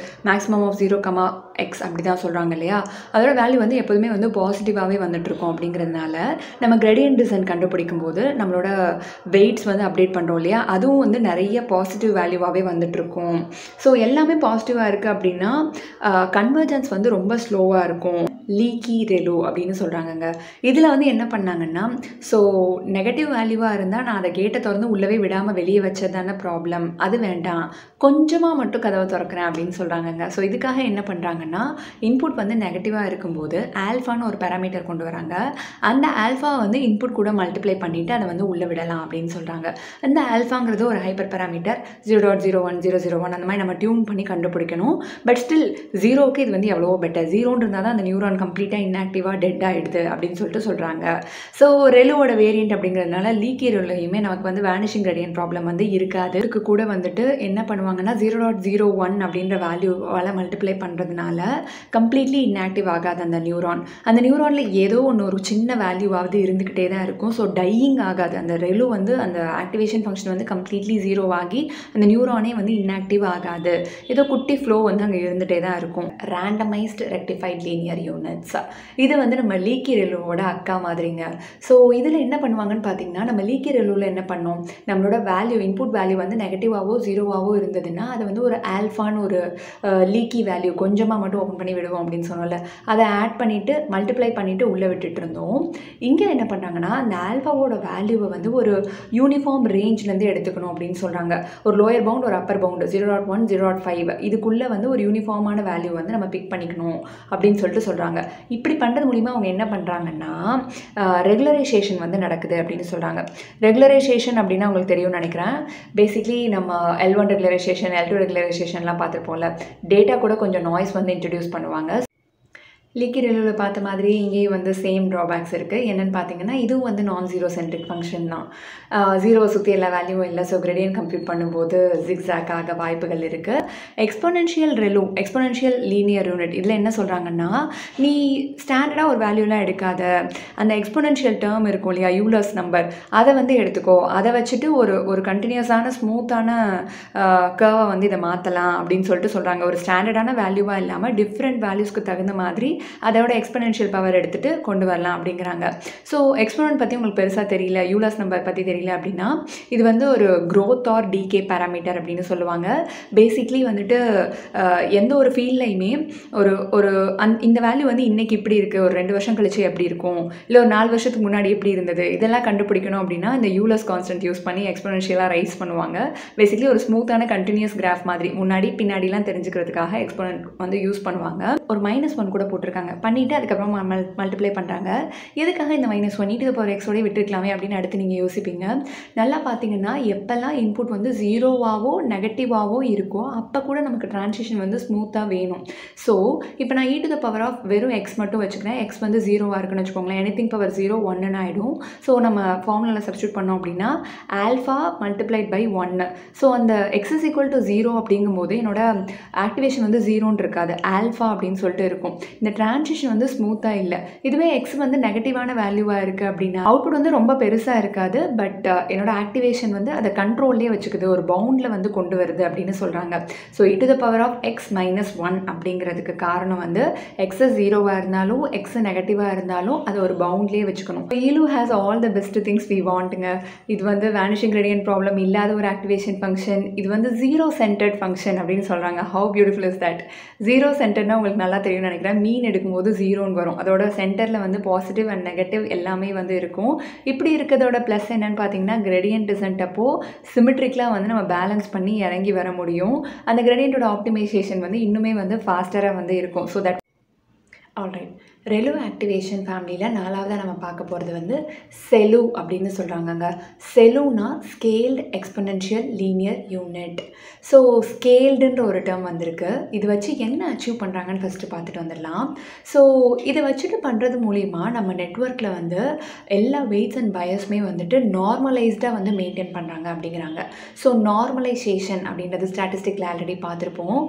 மேக்ஸிமம் ஆஃப் 0, x அப்படி தான் சொல்கிறாங்க இல்லையா. அதோட வேல்யூ வந்து எப்போதுமே வந்து பாசிட்டிவாகவே வந்துட்டுருக்கோம். அப்படிங்கிறதுனால நம்ம கிரேடியன்ட் டிசைன் கண்டுபிடிக்கும் போது நம்மளோட வெயிட்ஸ் வந்து அப்டேட் பண்ணுறோம் இல்லையா, அதுவும் வந்து நிறைய பாசிட்டிவ் வேல்யூவாகவே வந்துட்டுருக்கும். ஸோ எல்லாமே பாசிட்டிவாக இருக்குது அப்படின்னா கன்வர்ஜன்ஸ் வந்து ரொம்ப ஸ்லோவாக இருக்கும். லீக்கி ரெலு அப்படின்னு சொல்கிறாங்கங்க. இதில் வந்து என்ன பண்ணாங்கன்னா, ஸோ நெகட்டிவ் வேல்யூவாக இருந்தால் நான் அதை கேட்டை திறந்து உள்ளவே விடாமல் வெளியே வச்சதான ப்ராப்ளம், அது வேண்டாம், கொஞ்சமாக மட்டும் கதவை திறக்கிறேன் அப்படின்னு சொல்கிறாங்கங்க. ஸோ இதுக்காக என்ன பண்ணுறாங்கன்னா, இன்புட் வந்து நெகட்டிவாக இருக்கும்போது ஆல்ஃபான்னு ஒரு பேராமீட்டர் கொண்டு வராங்க. அந்த ஆல்ஃபா வந்து இன்புட் கூட மல்டிப்ளை பண்ணிவிட்டு அதை வந்து உள்ளே விடலாம் அப்படின்னு சொல்கிறாங்க. அந்த ஆல்ஃபாங்கிறது ஒரு ஹைப்பர் பேராமீட்டர் 0.01 001 அந்த மாதிரி நம்ம டியூன் பண்ணி கண்டுபிடிக்கணும். பட் ஸ்டில் 0க்கு இது வந்து எவ்வளவோ பெட்டர். 0ன்னு இருந்தால் தான் அந்த நியூரான் கம்ப்ளீட்டாக இன்ஆக்டிவாக டெட் ஆகிடுது அப்படின்னு சொல்லிட்டு சொல்கிறாங்க. ஸோ ரெலுவோட வேரியண்ட் அப்படிங்கிறதுனால லீக்கி ரெலுலையுமே நமக்கு வந்து வேனிஷிங் கிரேடியன்ட் ப்ராப்ளம் வந்து இருக்காது. இதுக்கு கூட வந்துட்டு என்ன பண்ணுவாங்கன்னா 0.01 அப்படின்ற வேல்யூவால் மல்டிப்ளை பண்ணுறதுனால கம்ப்ளீட்லி இன்ஆக்டிவ் ஆகாது அந்த நியூரான். அந்த நியூரானில் ஏதோ ஒரு சின்ன வேல்யூவாவது இருந்துக்கிட்டே தான் இருக்கும். ஸோ டையிங் ஆகாது. அந்த ரெலு வந்து அந்த ஆக்டிவேஷன் ஃபங்க்ஷன் வந்து கம்ப்ளீட்லி 0 ஆகி அந்த நியூரானே வந்து இன்ஆக்டிவ் ஆகாது. ஏதோ குட்டி ஃப்ளோ வந்து அங்கே இருந்துகிட்டே தான் இருக்கும். ரேண்டமைஸ்டு ரெக்டிஃபைட் லீனியர் யூனிட்ஸ், இது வந்து நம்ம லீக்கி ரெலுவோட அக்கா மாதிரிங்க. ஸோ இதில் என்ன பண்ணுவாங்கன்னு பார்த்தீங்கன்னா, நம்ம லீக்கி ரெலுவில் என்ன பண்ணோம், நம்மளோட வேல்யூ இன்புட் வேல்யூ வந்து நெகட்டிவாகவோ 0வாவோ இருந்ததுன்னா அதை வந்து ஒரு ஆல்ஃபான்னு ஒரு லீக்கி வேல்யூ கொஞ்சமாக மட்டும் ஓப்பன் பண்ணி விடுவோம் அப்படின்னு சொன்னோம்ல, அதை ஆட் பண்ணிவிட்டு மல்டிப்ளை பண்ணிவிட்டு உள்ளே விட்டுட்டு இருந்தோம். இங்கே என்ன பண்ணுறாங்கன்னா, அந்த ஆல்ஃபாவோட வேல்யூவை வந்து ஒரு யூனிஃபார்ம் ரேஞ்ச்லேருந்து எடுத்துக்கணும் அப்படின்னு சொல்கிறாங்க. ஒரு லோயர் பவுண்ட் ஒரு அப்பர் பவுண்டு 0.1 0.5 இதுக்குள்ளே வந்து ஒரு யூனிஃபார்மான வேல்யூ வந்து நம்ம பிக் பண்ணிக்கணும் அப்படின்னு சொல்லிட்டு சொல்கிறாங்க. இப்படி பண்ணுறது மூலிமா அவங்க என்ன பண்ணுறாங்கன்னா, ரெகுலரைசேஷன் வந்து நடக்குது அப்படின்னு சொல்கிறாங்க. ரெகுலரைசேஷன் அப்படின்னா உங்களுக்கு தெரியும்னு நினைக்கிறேன். பேசிக்லி நம்ம L1 ரெகுலரைசேஷன் L2 ரெகுலரைசேஷன்லாம் பார்த்துருப்போம்ல, டேட்டா கூட கொஞ்சம் நாய்ஸ் வந்து இன்ட்ரடியூஸ் பண்ணுவாங்க. லீக்கி ரெலுவில் பார்த்த மாதிரி இங்கேயும் வந்து சேம் ட்ராபேக்ஸ் இருக்குது. என்னென்னு பார்த்தீங்கன்னா, இதுவும் வந்து நான் ஜீரோ சென்ட்ரிக் ஃபங்க்ஷன் தான். 0வை சுற்றி எல்லா வேல்யூவும் இல்லை. ஸோ கிரேடியன்ட் கம்ப்யூட் பண்ணும்போது ஜிக்ஸாக் ஆக வாய்ப்புகள் இருக்குது. எக்ஸ்போனென்ஷியல் ரெலு, எக்ஸ்போனென்ஷியல் லீனியர் யூனிட், இதில் என்ன சொல்கிறாங்கன்னா, நீ ஸ்டாண்டர்டாக ஒரு வேல்யூலாம் எடுக்காத, அந்த எக்ஸ்போனென்ஷியல் டேர்ம் இருக்கும் இல்லையா, யூலர்ஸ் நம்பர், அதை வந்து எடுத்துக்கோ, அதை வச்சுட்டு ஒரு கண்டினியூஸான ஸ்மூத்தான கர்வை வந்து இதை மாற்றலாம் அப்படின்னு சொல்லிட்டு சொல்கிறாங்க. ஒரு ஸ்டாண்டர்டான வேல்யூவாக இல்லாமல் டிஃப்ரெண்ட் வேல்யூஸ்க்கு தகுந்த மாதிரி அதோட எக்ஸ்பொனென்ஷியல் பவர் எடுத்துகிட்டு கொண்டு வரலாம் அப்படிங்கிறாங்க. ஸோ எக்ஸ்பொனன்ட் பற்றி உங்களுக்கு பெருசாக தெரியல, யூலர்ஸ் நம்பர் பற்றி தெரியல அப்படின்னா இது வந்து ஒரு க்ரோத் ஆர் டிகே பேராமீட்டர் அப்படின்னு சொல்லுவாங்க. பேசிக்லி வந்துட்டு எந்த ஒரு ஃபீல்ட்லையுமே ஒரு ஒரு இந்த வேல்யூ வந்து இன்றைக்கி இப்படி இருக்குது, ஒரு 2 வருஷம் கழிச்சு எப்படி இருக்கும், இல்லை ஒரு 4 வருஷத்துக்கு முன்னாடி எப்படி இருந்தது, இதெல்லாம் கண்டுபிடிக்கணும் அப்படின்னா இந்த யூலர்ஸ் கான்ஸ்டன்ட் யூஸ் பண்ணி எக்ஸ்பொனென்ஷியலாக ரைஸ் பண்ணுவாங்க. பேசிக்லி ஒரு ஸ்மூத்தான கண்டினியூஸ் கிராஃப் மாதிரி முன்னாடி பின்னாடிலாம் தெரிஞ்சுக்கிறதுக்காக எக்ஸ்பொனன்ட் வந்து யூஸ் பண்ணுவாங்க. ஒரு -1 கூட போட்டிருக்காங்க, பண்ணிவிட்டு அதுக்கப்புறம் மல்டிப்ளை பண்ணுறாங்க. எதுக்காக இந்த -1 e⁻x விட்டுருக்கலாமே அப்படின்னு அடுத்து நீங்கள் யோசிப்பீங்க. நல்லா பார்த்தீங்கன்னா எப்போல்லாம் இன்புட் வந்து ஜீரோவாகவோ நெகட்டிவாகவோ இருக்கோ அப்போ கூட நமக்கு ட்ரான்சிஷன் வந்து ஸ்மூத்தாக வேணும். ஸோ இப்போ நான் e⁻ வெறும் x மட்டும் வச்சுக்கிறேன், x வந்து 0வாக இருக்குன்னு வச்சுக்கோங்களேன், எனிதிங் பவர் 0 1ன்னு ஆகிடும். ஸோ நம்ம ஃபார்முலாவில் சப்ஸ்டியூட் பண்ணோம் அப்படின்னா ஆல்ஃபா மல்டிப்ளைட் பை 1. ஸோ அந்த x is equal to 0 அப்படிங்கும்போது என்னோட ஆக்டிவேஷன் வந்து 0ன்னு இருக்காது, ஆல்ஃபா அப்படின்னு சொல்லிட்டு இருக்கும். இந்த ட்ரான்சிஷன் வந்து ஸ்மூத்தாக இல்லை. இதுவே x வந்து நெகட்டிவான வேல்யூவாக இருக்குது அப்படின்னா அவுட்புட் வந்து ரொம்ப பெருசாக இருக்காது, பட் என்னோட ஆக்டிவேஷன் வந்து அதை கண்ட்ரோல்லே வச்சுக்குது, ஒரு பவுண்டில் வந்து கொண்டு வருது அப்படின்னு சொல்கிறாங்க. ஸோ e⁻x - 1 அப்படிங்கிறதுக்கு காரணம் வந்து x 0வாக இருந்தாலும் x நெகட்டிவாக இருந்தாலும் அதை ஒரு பவுண்ட்லேயே வச்சுக்கணும். ELU has all the best things we வாண்ட்டுங்க. இது வந்து வேனிஷிங் கிரேடியன்ட் ப்ராப்ளம் இல்லாத ஒரு ஆக்டிவேஷன் ஃபங்க்ஷன், இது வந்து ஜீரோ சென்டர்ட் ஃபங்க்ஷன் அப்படின்னு சொல்கிறாங்க. How beautiful is that. Zero சென்டர்னா உங்களுக்கு நல்லா தெரியும்னு நினைக்கிறேன். மீன் எடுக்கும்போது 0ன்னு வரும், அதோட சென்டரில் வந்து பாசிட்டிவ் அண்ட் நெகட்டிவ் எல்லாமே வந்து இருக்கும். இப்படி இருக்கிறதோட ப்ளஸ் என்னன்னு பார்த்தீங்கன்னா கிரேடியன்ட் டிசன்ட் அப்போ சிமெட்ரிக்கலாக வந்து நம்ம பேலன்ஸ் பண்ணி இறங்கி வர முடியும். அந்த கிரேடியன்ட்டோட ஆப்டிமைசேஷன் வந்து இன்னுமே வந்து ஃபாஸ்டராக வந்து இருக்கும். So that alright. ReLU activation ஃபேமிலியில் 4வதாக நம்ம பார்க்க போகிறது வந்து செலு அப்படின்னு சொல்கிறாங்கங்க. செலுனா scaled exponential linear unit. So ஸ்கேல்டுன்ற ஒரு டேர்ம் வந்திருக்கு. இது வச்சு என்ன அச்சீவ் பண்ணுறாங்கன்னு ஃபஸ்ட்டு பார்த்துட்டு வந்துடலாம். ஸோ இதை வச்சுட்டு பண்ணுறது மூலிமா நம்ம நெட்வொர்க்கில் வந்து எல்லா வெயிட்ஸ் அண்ட் பயஸுமே வந்துட்டு நார்மலைஸ்டாக வந்து மெயின்டைன் பண்ணுறாங்க அப்படிங்கிறாங்க. ஸோ நார்மலைசேஷன் அப்படின்றது ஸ்டாட்டிஸ்டிக்கில் ஆல்ரெடி பார்த்துருப்போம்.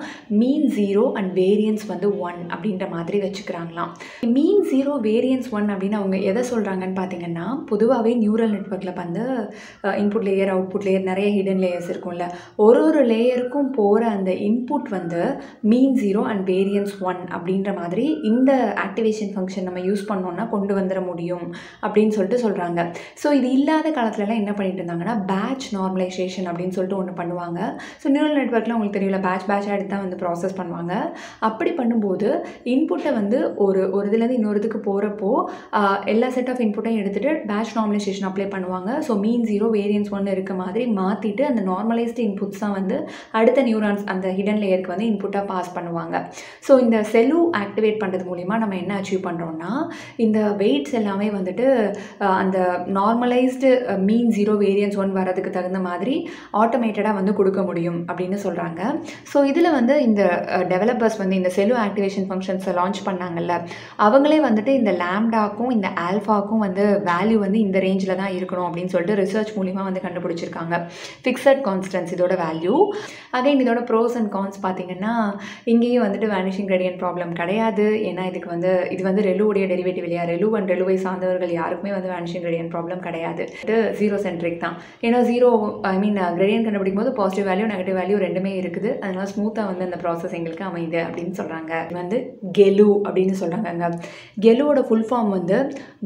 மீன் 0 அண்ட் வேரியன்ஸ் வந்து 1 அப்படின்ற மாதிரி வச்சுக்கிறாங்களாம். மீன் 0 வேரியன்ஸ் 1 அப்படின்னு அவங்க எதை சொல்கிறாங்கன்னு பார்த்தீங்கன்னா பொதுவாகவே நியூரல் நெட்வொர்க்கில் வந்து இன்புட் லேயர் அவுட்புட் லேயர் நிறைய ஹிடன் லேயர்ஸ் இருக்கும்ல, ஒரு லேயருக்கும் போகிற அந்த இன்புட் வந்து மீன் 0 அண்ட் வேரியன்ஸ் 1 அப்படின்ற மாதிரி இந்த ஆக்டிவேஷன் ஃபங்க்ஷன் நம்ம யூஸ் பண்ணோன்னா கொண்டு வந்துட முடியும் அப்படின்னு சொல்லிட்டு சொல்கிறாங்க. ஸோ இது இல்லாத காலத்துலலாம் என்ன பண்ணிட்டு இருந்தாங்கன்னா பேட்ச் நார்மலைசேஷன் அப்படின்னு சொல்லிட்டு ஒன்று பண்ணுவாங்க. ஸோ நியூரல் நெட்வொர்க்கில் உங்களுக்கு தெரியல, பேட்சாக எடுத்து தான் வந்து ப்ராசஸ் பண்ணுவாங்க. அப்படி பண்ணும்போது இன்புட்டை வந்து ஒரு இதுலேருந்து இன்னொரு இதுக்கு போகிறப்போ எல்லா செட் ஆஃப் இன்புட்டையும் எடுத்துகிட்டு பேட்ச் நார்மலைசேஷன் அப்ளை பண்ணுவாங்க. ஸோ மீன் 0 வேரியன்ஸ் 1 இருக்க மாதிரி மாற்றிட்டு அந்த நார்மலைஸ்டு இன்புட்ஸ் தான் வந்து அடுத்த நியூரான்ஸ் அந்த ஹிடன் லேயருக்கு வந்து இன்புட்டாக பாஸ் பண்ணுவாங்க. ஸோ இந்த செலு ஆக்டிவேட் பண்ணுறது மூலிமா நம்ம என்ன அச்சீவ் பண்ணுறோம்னா இந்த வெயிட்ஸ் எல்லாமே வந்துட்டு அந்த நார்மலைஸ்டு மீன் 0 வேரியன்ஸ் 1 வரதுக்கு தகுந்த மாதிரி ஆட்டோமேட்டடாக வந்து கொடுக்க முடியும் அப்படின்னு சொல்கிறாங்க. ஸோ இதில் வந்து இந்த டெவலப்பர்ஸ் வந்து இந்த செலு ஆக்டிவேஷன் ஃபங்க்ஷன்ஸை லான்ச் பண்ணாங்கல்ல, அவங்களே வந்துட்டு இந்த லாம்டாக்கும் இந்த ஆல்ஃபாக்கும் வந்து வேல்யூ வந்து இந்த ரேஞ்சில் தான் இருக்கணும் அப்படின்னு சொல்லிட்டு ரிசர்ச் மூலிமா வந்து கண்டுபிடிச்சிருக்காங்க. ஃபிக்ஸட் கான்ஸ்டன்ஸ் இதோட வேல்யூ. அகைன் இதோட ப்ரோஸ் அண்ட் கான்ஸ் பார்த்தீங்கன்னா இங்கேயும் வந்துட்டு வேனிஷிங் கிரேடியன்ட் ப்ராப்ளம் கிடையாது. ஏன்னா இது வந்து ரெலுவுடைய டெரிவேட்டிவ் இல்லையா, ரெலு அண்ட் ரெலுவை சார்ந்தவர்கள் யாருக்குமே வந்து வேனிஷிங் கிரேடியன்ட் ப்ராப்ளம் கிடையாது. ஜீரோ சென்ட்ரிக் தான். ஏன்னா கிரேடியன்ட் கண்டுபிடிக்கும் போது பாசிட்டிவ் வேல்யூ நெகட்டிவ் வேல்யூ ரெண்டுமே இருக்குது. அதனால ஸ்மூத்தாக வந்து அந்த ப்ராசஸ் எங்களுக்கு அமையுது அப்படின்னு சொல்கிறாங்க. வந்து கெலு அப்படின்னு சொல்கிறாங்க. கெலுவோட ஃபுல் ஃபார்ம் வந்து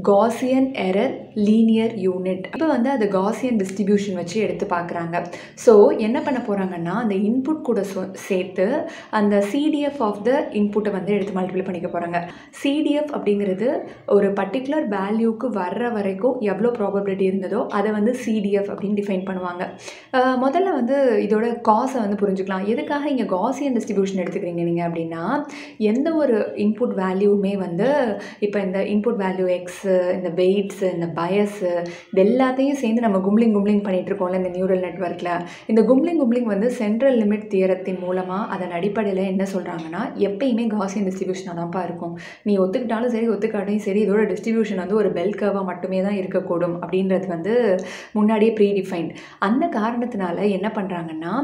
காசியன் எரர் லீனியர் யூனிட். இப்போ வந்து அது காசியன் டிஸ்ட்ரிபியூஷன் வச்சு எடுத்து பார்க்குறாங்க. ஸோ என்ன பண்ண போகிறாங்கன்னா அந்த இன்புட் கூட சேர்த்து அந்த சிடிஎஃப் ஆஃப் த இன்புட்டை வந்து எடுத்து மல்டிப்ளை பண்ணிக்க போகிறாங்க. சிடிஎஃப் அப்படிங்கிறது ஒரு பர்டிகுலர் வேல்யூக்கு வர்ற வரைக்கும் எவ்வளோ ப்ராபபிலிட்டி இருந்ததோ அதை வந்து சிடிஎஃப் அப்படின்னு டிஃபைன் பண்ணுவாங்க. முதல்ல வந்து இதோட காசை வந்து புரிஞ்சுக்கலாம். எதுக்காக இங்கே காசியன் டிஸ்ட்ரிபியூஷன் எடுத்துக்கிறீங்க நீங்கள் அப்படின்னா எந்த ஒரு இன்புட் வேல்யூமே வந்து இப்போ இந்த இன்புட் வேல்யூ எக்ஸு, இந்த வெயிட்ஸு, இந்த பயஸு, இது எல்லாத்தையும் சேர்ந்து நம்ம கும்லிங் பண்ணிகிட்டு இருக்கோம்ல இந்த நியூரல் நெட்வொர்க்கில். இந்த கும்லிங் வந்து சென்ட்ரல் லிமிட் தியரத்தின் மூலமாக அதன் அடிப்படையில் என்ன சொல்கிறாங்கன்னா எப்பயுமே காசியன் டிஸ்ட்ரிபியூஷனாக தான்ப்பா இருக்கும். நீ ஒத்துக்கிட்டாலும் சரி ஒத்துக்காட்டையும் சரி இதோட டிஸ்ட்ரிபியூஷன் வந்து ஒரு பெல் கர்வாக மட்டுமே தான் இருக்கக்கூடும் அப்படின்றது வந்து முன்னாடியே ப்ரீ டிஃபைன்ட். அந்த காரணத்தினால என்ன பண்ணுறாங்கன்னா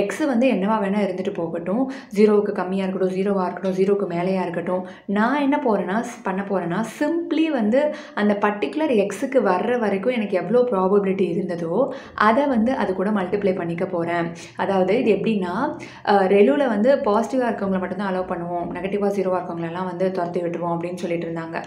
எக்ஸு வந்து என்னவா வேணால் இருந்துட்டு போகட்டும், 0க்கு கம்மியாக இருக்கட்டும், 0வாக இருக்கட்டும், 0க்கு மேலேயாக இருக்கட்டும், நான் என்ன போகிறேன் போகிறேன்னா சிம்பிளி வந்து அந்த பர்டிகுலர் எக்ஸுக்கு வர்ற வரைக்கும் எனக்கு எவ்வளோ ப்ராபபிலிட்டி இருந்ததோ அதை வந்து அது கூட மல்டிப்ளை பண்ணிக்க போகிறேன். அதாவது இது எப்படின்னா, ரெலுவில் வந்து பாசிட்டிவாக இருக்கவங்களை மட்டும்தான் அலோவ் பண்ணுவோம், நெகட்டிவாக 0வாக இருக்கவங்களெல்லாம் வந்து துரத்தி விட்டுருவோம் அப்படின்னு சொல்லிட்டு இருந்தாங்க.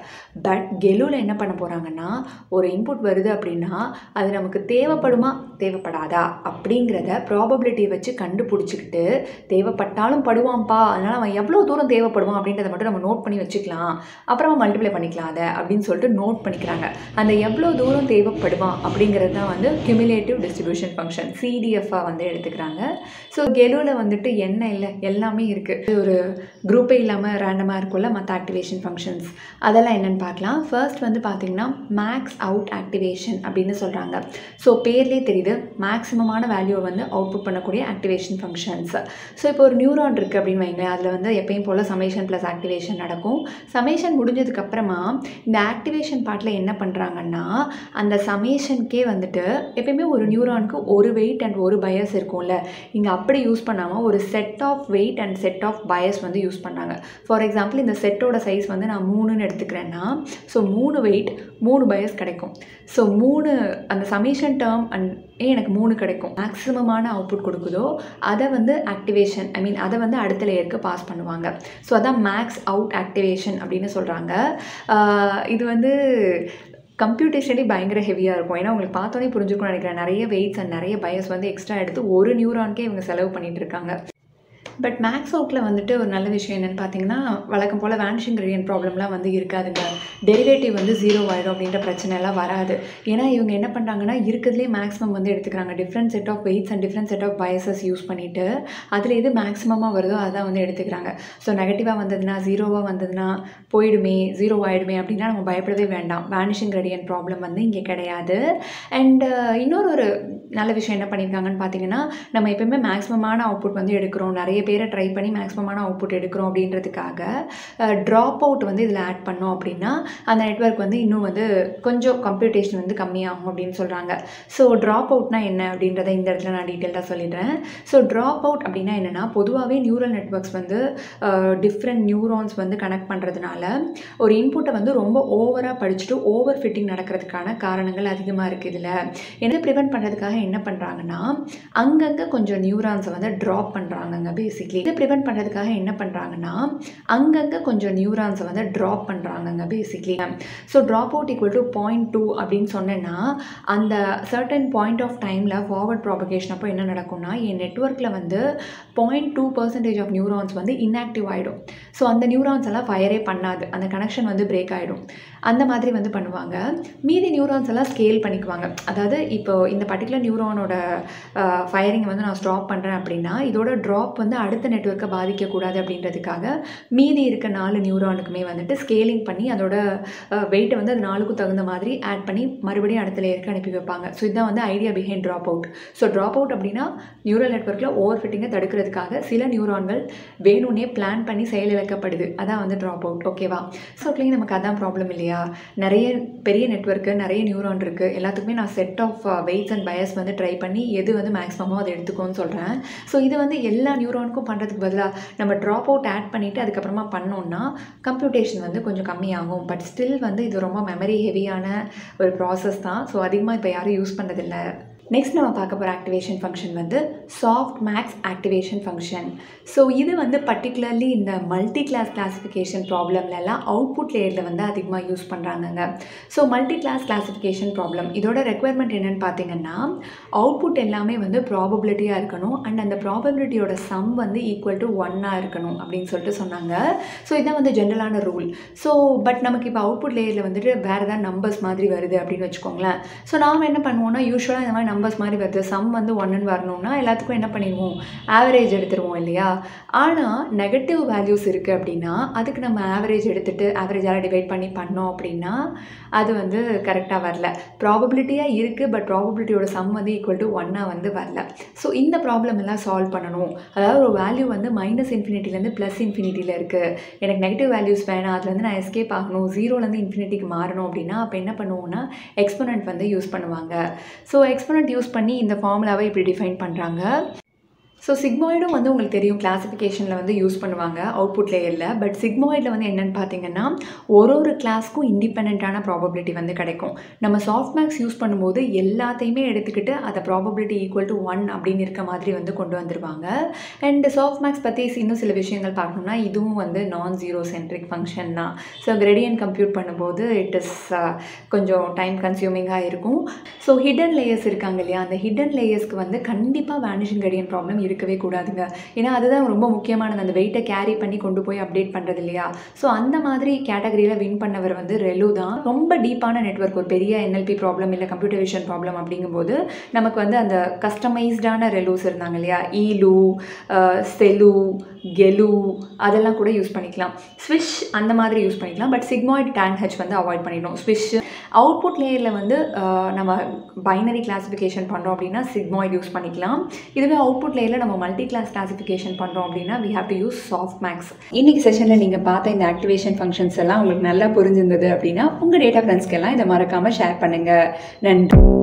பட் கெலுவில் என்ன பண்ண போகிறாங்கன்னா, ஒரு இன்புட் வருது அப்படின்னா அது நமக்கு தேவைப்படாதா அப்படிங்கிறத ப்ராபபிலிட்டியை வச்சு கண்டுபிடிச்சிக்கிட்டு, தேவைப்பட்டாலும் படுவான்ப்பா, அதனால் அவன் எவ்வளோ தூரம் தேவைப்படுவான் அப்படின்றத மட்டும் நம்ம நோட் பண்ணி வச்சுக்கலாம், அப்புறமா மல்டிப்ளை பண்ணிக்கலாம் அதை அப்படின்னு சொல்லிட்டு நோட் பண்ணிக்கிறாங்க. அந்த எவ்வளோ தூரம் தேவைப்படுவான் அப்படிங்கிறது தான் வந்து கியூமுலேட்டிவ் டிஸ்ட்ரிபியூஷன் ஃபங்க்ஷன், சிடிஎஃபாக வந்து எடுத்துக்கிறாங்க. ஸோ கெலுவில் வந்துட்டு என்ன இல்லை, எல்லாமே இருக்குது. ஒரு குரூப்பே இல்லாமல் ரேண்டமாக இருக்கும்ல மற்ற ஆக்டிவேஷன் ஃபங்க்ஷன்ஸ், அதெல்லாம் என்னென்னு பார்க்கலாம். ஃபர்ஸ்ட் வந்து பார்த்திங்கன்னா மேக்ஸ் அவுட் ஆக்டிவேஷன் அப்படின்னு சொல்கிறாங்க. ஸோ பேர்லேயே தெரியுது, மேக்ஸிமமான வேல்யூவை வந்து அவுட்புட் பண்ணக்கூடிய ஆக்டிவேஷன் ஃபங்க்ஷன்ஸ். ஸோ இப்போ ஒரு நியூரான் இருக்குது அப்படின்னு வைங்களேன், அதில் வந்து எப்பயும் போல் சமேஷன் ப்ளஸ் ஆக்டிவேஷன் நடக்கும். சமேஷன் முடிஞ்சதுக்கப்புறமா இந்த ஆக்டிவேஷன் பார்ட்டில் என்ன பண்ணுறாங்கன்னா, அந்த சமேஷனுக்கே வந்துட்டு எப்பயுமே ஒரு நியூரானுக்கு ஒரு வெயிட் அண்ட் ஒரு பயஸ் இருக்கும்ல, இங்கே அப்படி யூஸ் பண்ணாமல் ஒரு set of weight and set of bias வந்து யூஸ் பண்ணாங்க. ஃபார் எக்ஸாம்பிள் இந்த செட்டோட சைஸ் வந்து நான் 3ன்னு எடுத்துக்கிறேன்னா, ஸோ 3 வெயிட் 3 பயஸ் கிடைக்கும். ஸோ 3 அந்த சமேஷன் டேர்ம் அண்ட் எனக்கு 3 கிடைக்கும். மேக்ஸிமமான அவுட்புட் கொடுக்குதோ அதை வந்து ஆக்டிவேஷன், அதை வந்து அடுத்த லேயருக்கு பாஸ் பண்ணுவாங்க. ஸோ அதான் மேக்ஸ் அவுட் ஆக்டிவேஷன் அப்படின்னு சொல்கிறாங்க. இது வந்து கம்ப்யூட்டேஷனே பயங்கர ஹெவியாக இருக்கும். ஏன்னா உங்களுக்கு பார்த்தோன்னே புரிஞ்சுக்கணும்னு நினைக்கிறேன், நிறைய வெயிட்ஸ் அண்ட் நிறைய பயஸ் வந்து எக்ஸ்ட்ரா எடுத்து ஒரு நியூரான்கே இவங்க செலவு பண்ணிகிட்டு இருக்காங்க. பட் மேக்ஸ் அவுட்டில் வந்துட்டு ஒரு நல்ல விஷயம் என்னென்னு பார்த்தீங்கன்னா, வழக்கம் போல் வேனிஷிங் கிரேடியன்ட் ப்ராப்ளம்லாம் வந்து இருக்காதுங்க. டெரிவேட்டிவ் வந்து 0 ஆகிடும் அப்படின்ற பிரச்சனைலாம் வராது. ஏன்னா இவங்க என்ன பண்ணுறாங்கன்னா, இருக்கிறதுலே மேக்ஸிமம் வந்து எடுத்துக்கிறாங்க. Different set of weights and different set of biases use பண்ணிவிட்டு அதில் எது மேக்ஸிமமாக வருதோ அதான் வந்து எடுத்துக்கிறாங்க. ஸோ நெகட்டிவாக வந்ததுன்னா 0வாக வந்ததுன்னா போயிடுமே, 0 ஆகிடுமே அப்படின்னா நம்ம பயப்படவே வேண்டாம். வேனிஷிங் கிரேடியன்ட் ப்ராப்ளம் வந்து இங்கே கிடையாது. அண்ட் இன்னொரு நல்ல விஷயம் என்ன பண்ணியிருக்காங்கன்னு பார்த்தீங்கன்னா, நம்ம எப்போயுமே மேக்ஸிமமான அவுட்புட் வந்து எடுக்கிறோம், நிறைய பேரை ட்ரை பண்ணி மேக்ஸிமமான அவுட்புட் எடுக்கிறோம் அப்படின்றதுக்காக ட்ராப் அவுட் வந்து இதில் ஆட் பண்ணோம் அப்படின்னா அந்த நெட்வொர்க் வந்து இன்னும் வந்து கொஞ்சம் கம்ப்யூட்டேஷன் வந்து கம்மியாகும் அப்படின்னு சொல்கிறாங்க. ஸோ ட்ராப் அவுட்னா என்ன அப்படின்றத இந்த இடத்துல நான் டீட்டெயிலாக சொல்லிடுறேன். ஸோ ட்ராப் அவுட் அப்படின்னா என்னென்னா, பொதுவாகவே நியூரல் நெட்வொர்க்ஸ் வந்து டிஃப்ரெண்ட் நியூரான்ஸ் வந்து கனெக்ட் பண்ணுறதுனால ஒரு இன்புட்டை வந்து ரொம்ப ஓவராக படிச்சுட்டு ஓவர் ஃபிட்டிங் நடக்கிறதுக்கான காரணங்கள் அதிகமாக இருக்குது. இதில் என்ன ப்ரிவென்ட் பண்ணுறதுக்காக என்ன பண்ணுறாங்கன்னா, அங்கங்கே கொஞ்சம் நியூரான்ஸை வந்து ட்ராப் பண்ணுறாங்கங்க. பேசிக்லி இதை ப்ரிவென்ட் பண்ணுறதுக்காக என்ன பண்ணுறாங்கன்னா, அங்கங்கே கொஞ்சம் நியூரான்ஸை வந்து ட்ராப் பண்ணுறாங்கங்க basically. So drop out equal to 0.2 அப்படின்னு சொன்னேன்னா, அந்த சர்டன் பாயிண்ட் ஆஃப் டைமில் ஃபார்வர்ட் ப்ராபகேஷன் அப்போ என்ன நடக்கும்னா, என் நெட்வொர்க்கில் வந்து 0.2% ஆஃப் நியூரான்ஸ் வந்து இன்ஆக்டிவ் ஆகிடும். ஸோ அந்த நியூரான்ஸ் எல்லாம் ஃபயரே பண்ணாது, அந்த கனெக்ஷன் வந்து பிரேக் ஆகிடும். அந்த மாதிரி வந்து பண்ணுவாங்க. மீதி நியூரான்ஸ் எல்லாம் ஸ்கேல் பண்ணிக்குவாங்க. அதாவது இப்போ இந்த பர்டிகுலர் நியூரானோட ஃபயரிங் வந்து நான் ஸ்டாப் பண்ணுறேன் அப்படின்னா, இதோட ட்ராப் வந்து அடுத்த நெட்வொர்க்கை பாதிக்கக்கூடாது அப்படின்றதுக்காக மீதி இருக்க 4 நியூரானுக்குமே வந்துட்டு ஸ்கேலிங் பண்ணி அதோட வெயிட்டை வந்து அது 4க்கும் தகுந்த மாதிரி ஆட் பண்ணி மறுபடியும் அடுத்த லேயருக்கு அனுப்பி வைப்பாங்க. ஸோ இதுதான் வந்து idea behind drop out. So drop out அப்படின்னா நியூரல் நெட்வொர்க்கில் ஓவர் ஃபிட்டிங்கை தடுக்கிறதுக்காக சில நியூரான்கள் வேணும்னே பிளான் பண்ணி செயலிழக்கப்படுது. அதான் வந்து ட்ராப் அவுட். ஓகேவா? ஸோ அப்படிங்க நமக்கு அதான் ப்ராப்ளம் இல்லையா? நிறைய பெரிய நெட்வொர்க்கு, நிறைய நியூரான் இருக்குது, எல்லாத்துக்குமே நான் set of weights and bias வந்து ட்ரை பண்ணி எது வந்து மேக்ஸிமமோ அதை எடுத்துக்கோன்னு சொல்கிறேன். ஸோ இது வந்து எல்லா நியூரானுக்கும் பண்ணுறதுக்கு பதிலாக நம்ம ட்ராப் அவுட் ஆட் பண்ணிவிட்டு அதுக்கப்புறமா பண்ணோன்னா கம்ப்யூட்டேஷன் வந்து கொஞ்சம் கம்மியாகும். பட் ஸ்டில் வந்து இது ரொம்ப மெமரி ஹெவியான ஒரு ப்ராசஸ் தான். ஸோ அதிகமாக இப்போ யாரும் யூஸ் பண்ணுறதில்லை. நெக்ஸ்ட் நம்ம பார்க்க போகிற ஆக்டிவேஷன் ஃபங்க்ஷன் வந்து softmax activation function. So இது வந்து பர்டிகுலர்லி இந்த மல்டி கிளாஸ் கிளாஸிஃபிகேஷன் ப்ராப்ளம்லலாம் அவுட்புட் லேயரில் வந்து அதிகமாக யூஸ் பண்ணுறாங்கங்க. So multi class classification problem இதோட ரெக்குயர்மெண்ட் என்னென்னு பார்த்தீங்கன்னா, அவுட்புட் எல்லாமே வந்து ப்ராபபிலிட்டியாக இருக்கணும் அண்ட் அந்த ப்ராபபிலிட்டியோட சம் வந்து ஈக்குவல் டு 1 இருக்கணும் அப்படின்னு சொல்லிட்டு சொன்னாங்க. ஸோ இதுதான் வந்து ஜென்ரலான ரூல். ஸோ பட் நமக்கு இப்போ அவுட்புட் லேயரில் வந்துட்டு வேறு ஏதாவது நம்பர்ஸ் மாதிரி வருது அப்படின்னு வச்சுக்கோங்களேன். ஸோ நாம் என்ன பண்ணுவோம்னா, யூஸ்வலாக இந்த மாதிரி நம்பர்ஸ் மாதிரி வருது, சம் வந்து 1ன்னு வரணும்னா எல்லாத்துக்கும் என்ன பண்ணிடுவோம், ஆவரேஜ் எடுத்துருவோம் இல்லையா? ஆனால் நெகட்டிவ் வேல்யூஸ் இருக்குது அப்படின்னா அதுக்கு நம்ம ஆவரேஜ் எடுத்துகிட்டு ஆவரேஜால் டிவைட் பண்ணி பண்ணோம் அப்படின்னா அது வந்து கரெக்டாக வரல. ப்ராபபிலிட்டியாக இருக்குது, பட் ப்ராபபிலிட்டியோட சம் வந்து ஈக்குவல் டு 1 வந்து வரல. ஸோ இந்த ப்ராப்ளம் எல்லாம் சால்வ் பண்ணணும். அதாவது ஒரு வேல்யூ வந்து -∞ +∞ இருக்குது, எனக்கு நெகட்டிவ் வேல்யூஸ் வேணாம், அதுலேருந்து நான் எஸ்கேப் ஆகணும், 0லேருந்து ∞ மாறணும் அப்படின்னா அப்போ என்ன பண்ணுவோம்னா எக்ஸ்பொனன்ட் வந்து யூஸ் பண்ணுவாங்க. ஸோ எக்ஸ்பொனன்ட் யூஸ் பண்ணி இந்த ஃபார்முலாவை இப்படி டிஃபைன் பண்ணுறாங்க. ஸோ சிக்மாய்டும் வந்து உங்களுக்கு தெரியும் கிளாஸிஃபிகேஷனில் வந்து யூஸ் பண்ணுவாங்க அவுட்புட் லேயரில். பட் சிக்மாய்டில் வந்து என்னென்னு பார்த்தீங்கன்னா ஒரு கிளாஸ்க்கும் இண்டிபெண்ட்டான ப்ராபபிலிட்டி வந்து கிடைக்கும். நம்ம சாஃப்ட் மேக்ஸ் யூஸ் பண்ணும்போது எல்லாத்தையுமே எடுத்துக்கிட்டு அதை ப்ராபபிலிட்டி ஈக்குவல் டு 1 அப்படின்னு இருக்க மாதிரி வந்து கொண்டு வந்துடுவாங்க. அண்ட் சாஃப்ட் மேக்ஸ் பற்றி இன்னும் சில விஷயங்கள் பார்க்கணும்னா இதுவும் வந்து நான் ஜீரோ சென்ட்ரிக் ஃபங்க்ஷன் தான். ஸோ கிரேடியன்ட் கம்ப்யூட் பண்ணும்போது இட் இஸ் கொஞ்சம் டைம் கன்சியூமிங்காக இருக்கும். ஸோ ஹிடன் லேயர்ஸ் இருக்காங்க இல்லையா, அந்த ஹிடன் லேயர்ஸ்க்கு வந்து கண்டிப்பாக வேனிஷிங் கிரேடியன்ட் ப்ராப்ளம் இருக்கவே கூடாதுங்க. ஏன்னா அதுதான் ரொம்ப முக்கியமானது, அந்த வெயிட்டை கேரி பண்ணி கொண்டு போய் அப்டேட் பண்ணுறது இல்லையா. ஸோ அந்த மாதிரி கேட்டகரியில் வின் பண்ணவர் வந்து ரெலு தான். ரொம்ப டீப்பான நெட்வொர்க், ஒரு பெரிய என்எல்பி ப்ராப்ளம் இல்லை கம்ப்யூட்டர் விஷன் ப்ராப்ளம் அப்படிங்கும்போது நமக்கு வந்து அந்த கஸ்டமைஸ்டான ரெலூஸ் இருந்தாங்க இல்லையா, ஈலு, செலு, கெலு அதெல்லாம் கூட யூஸ் பண்ணிக்கலாம். ஸ்விஷ் அந்த மாதிரி யூஸ் பண்ணிக்கலாம். பட் சிக்மாய்ட் டான்ஹெச் வந்து அவாய்ட் பண்ணிடணும். ஸ்விஷ் அவுட்புட் லேயரில் வந்து நம்ம பைனரி கிளாஸிஃபிகேஷன் பண்ணுறோம் அப்படின்னா சிக்மாய்ட் யூஸ் பண்ணிக்கலாம். இதுவே அவுட்புட் லேயரில் நம்ம மல்டி கிளாஸ் கிளாஸிஃபிகேஷன் பண்ணுறோம் அப்படின்னா we have to use soft max. இன்றைக்கி செஷனில் நீங்கள் பார்த்த இந்த ஆக்டிவேஷன் ஃபங்க்ஷன்ஸ் எல்லாம் உங்களுக்கு நல்லா புரிஞ்சிருந்தது அப்படின்னா உங்கள் டேட்டா ஃப்ரெண்ட்ஸ்க்கெல்லாம் இதை மறக்காமல் ஷேர் பண்ணுங்கள். நன்றி.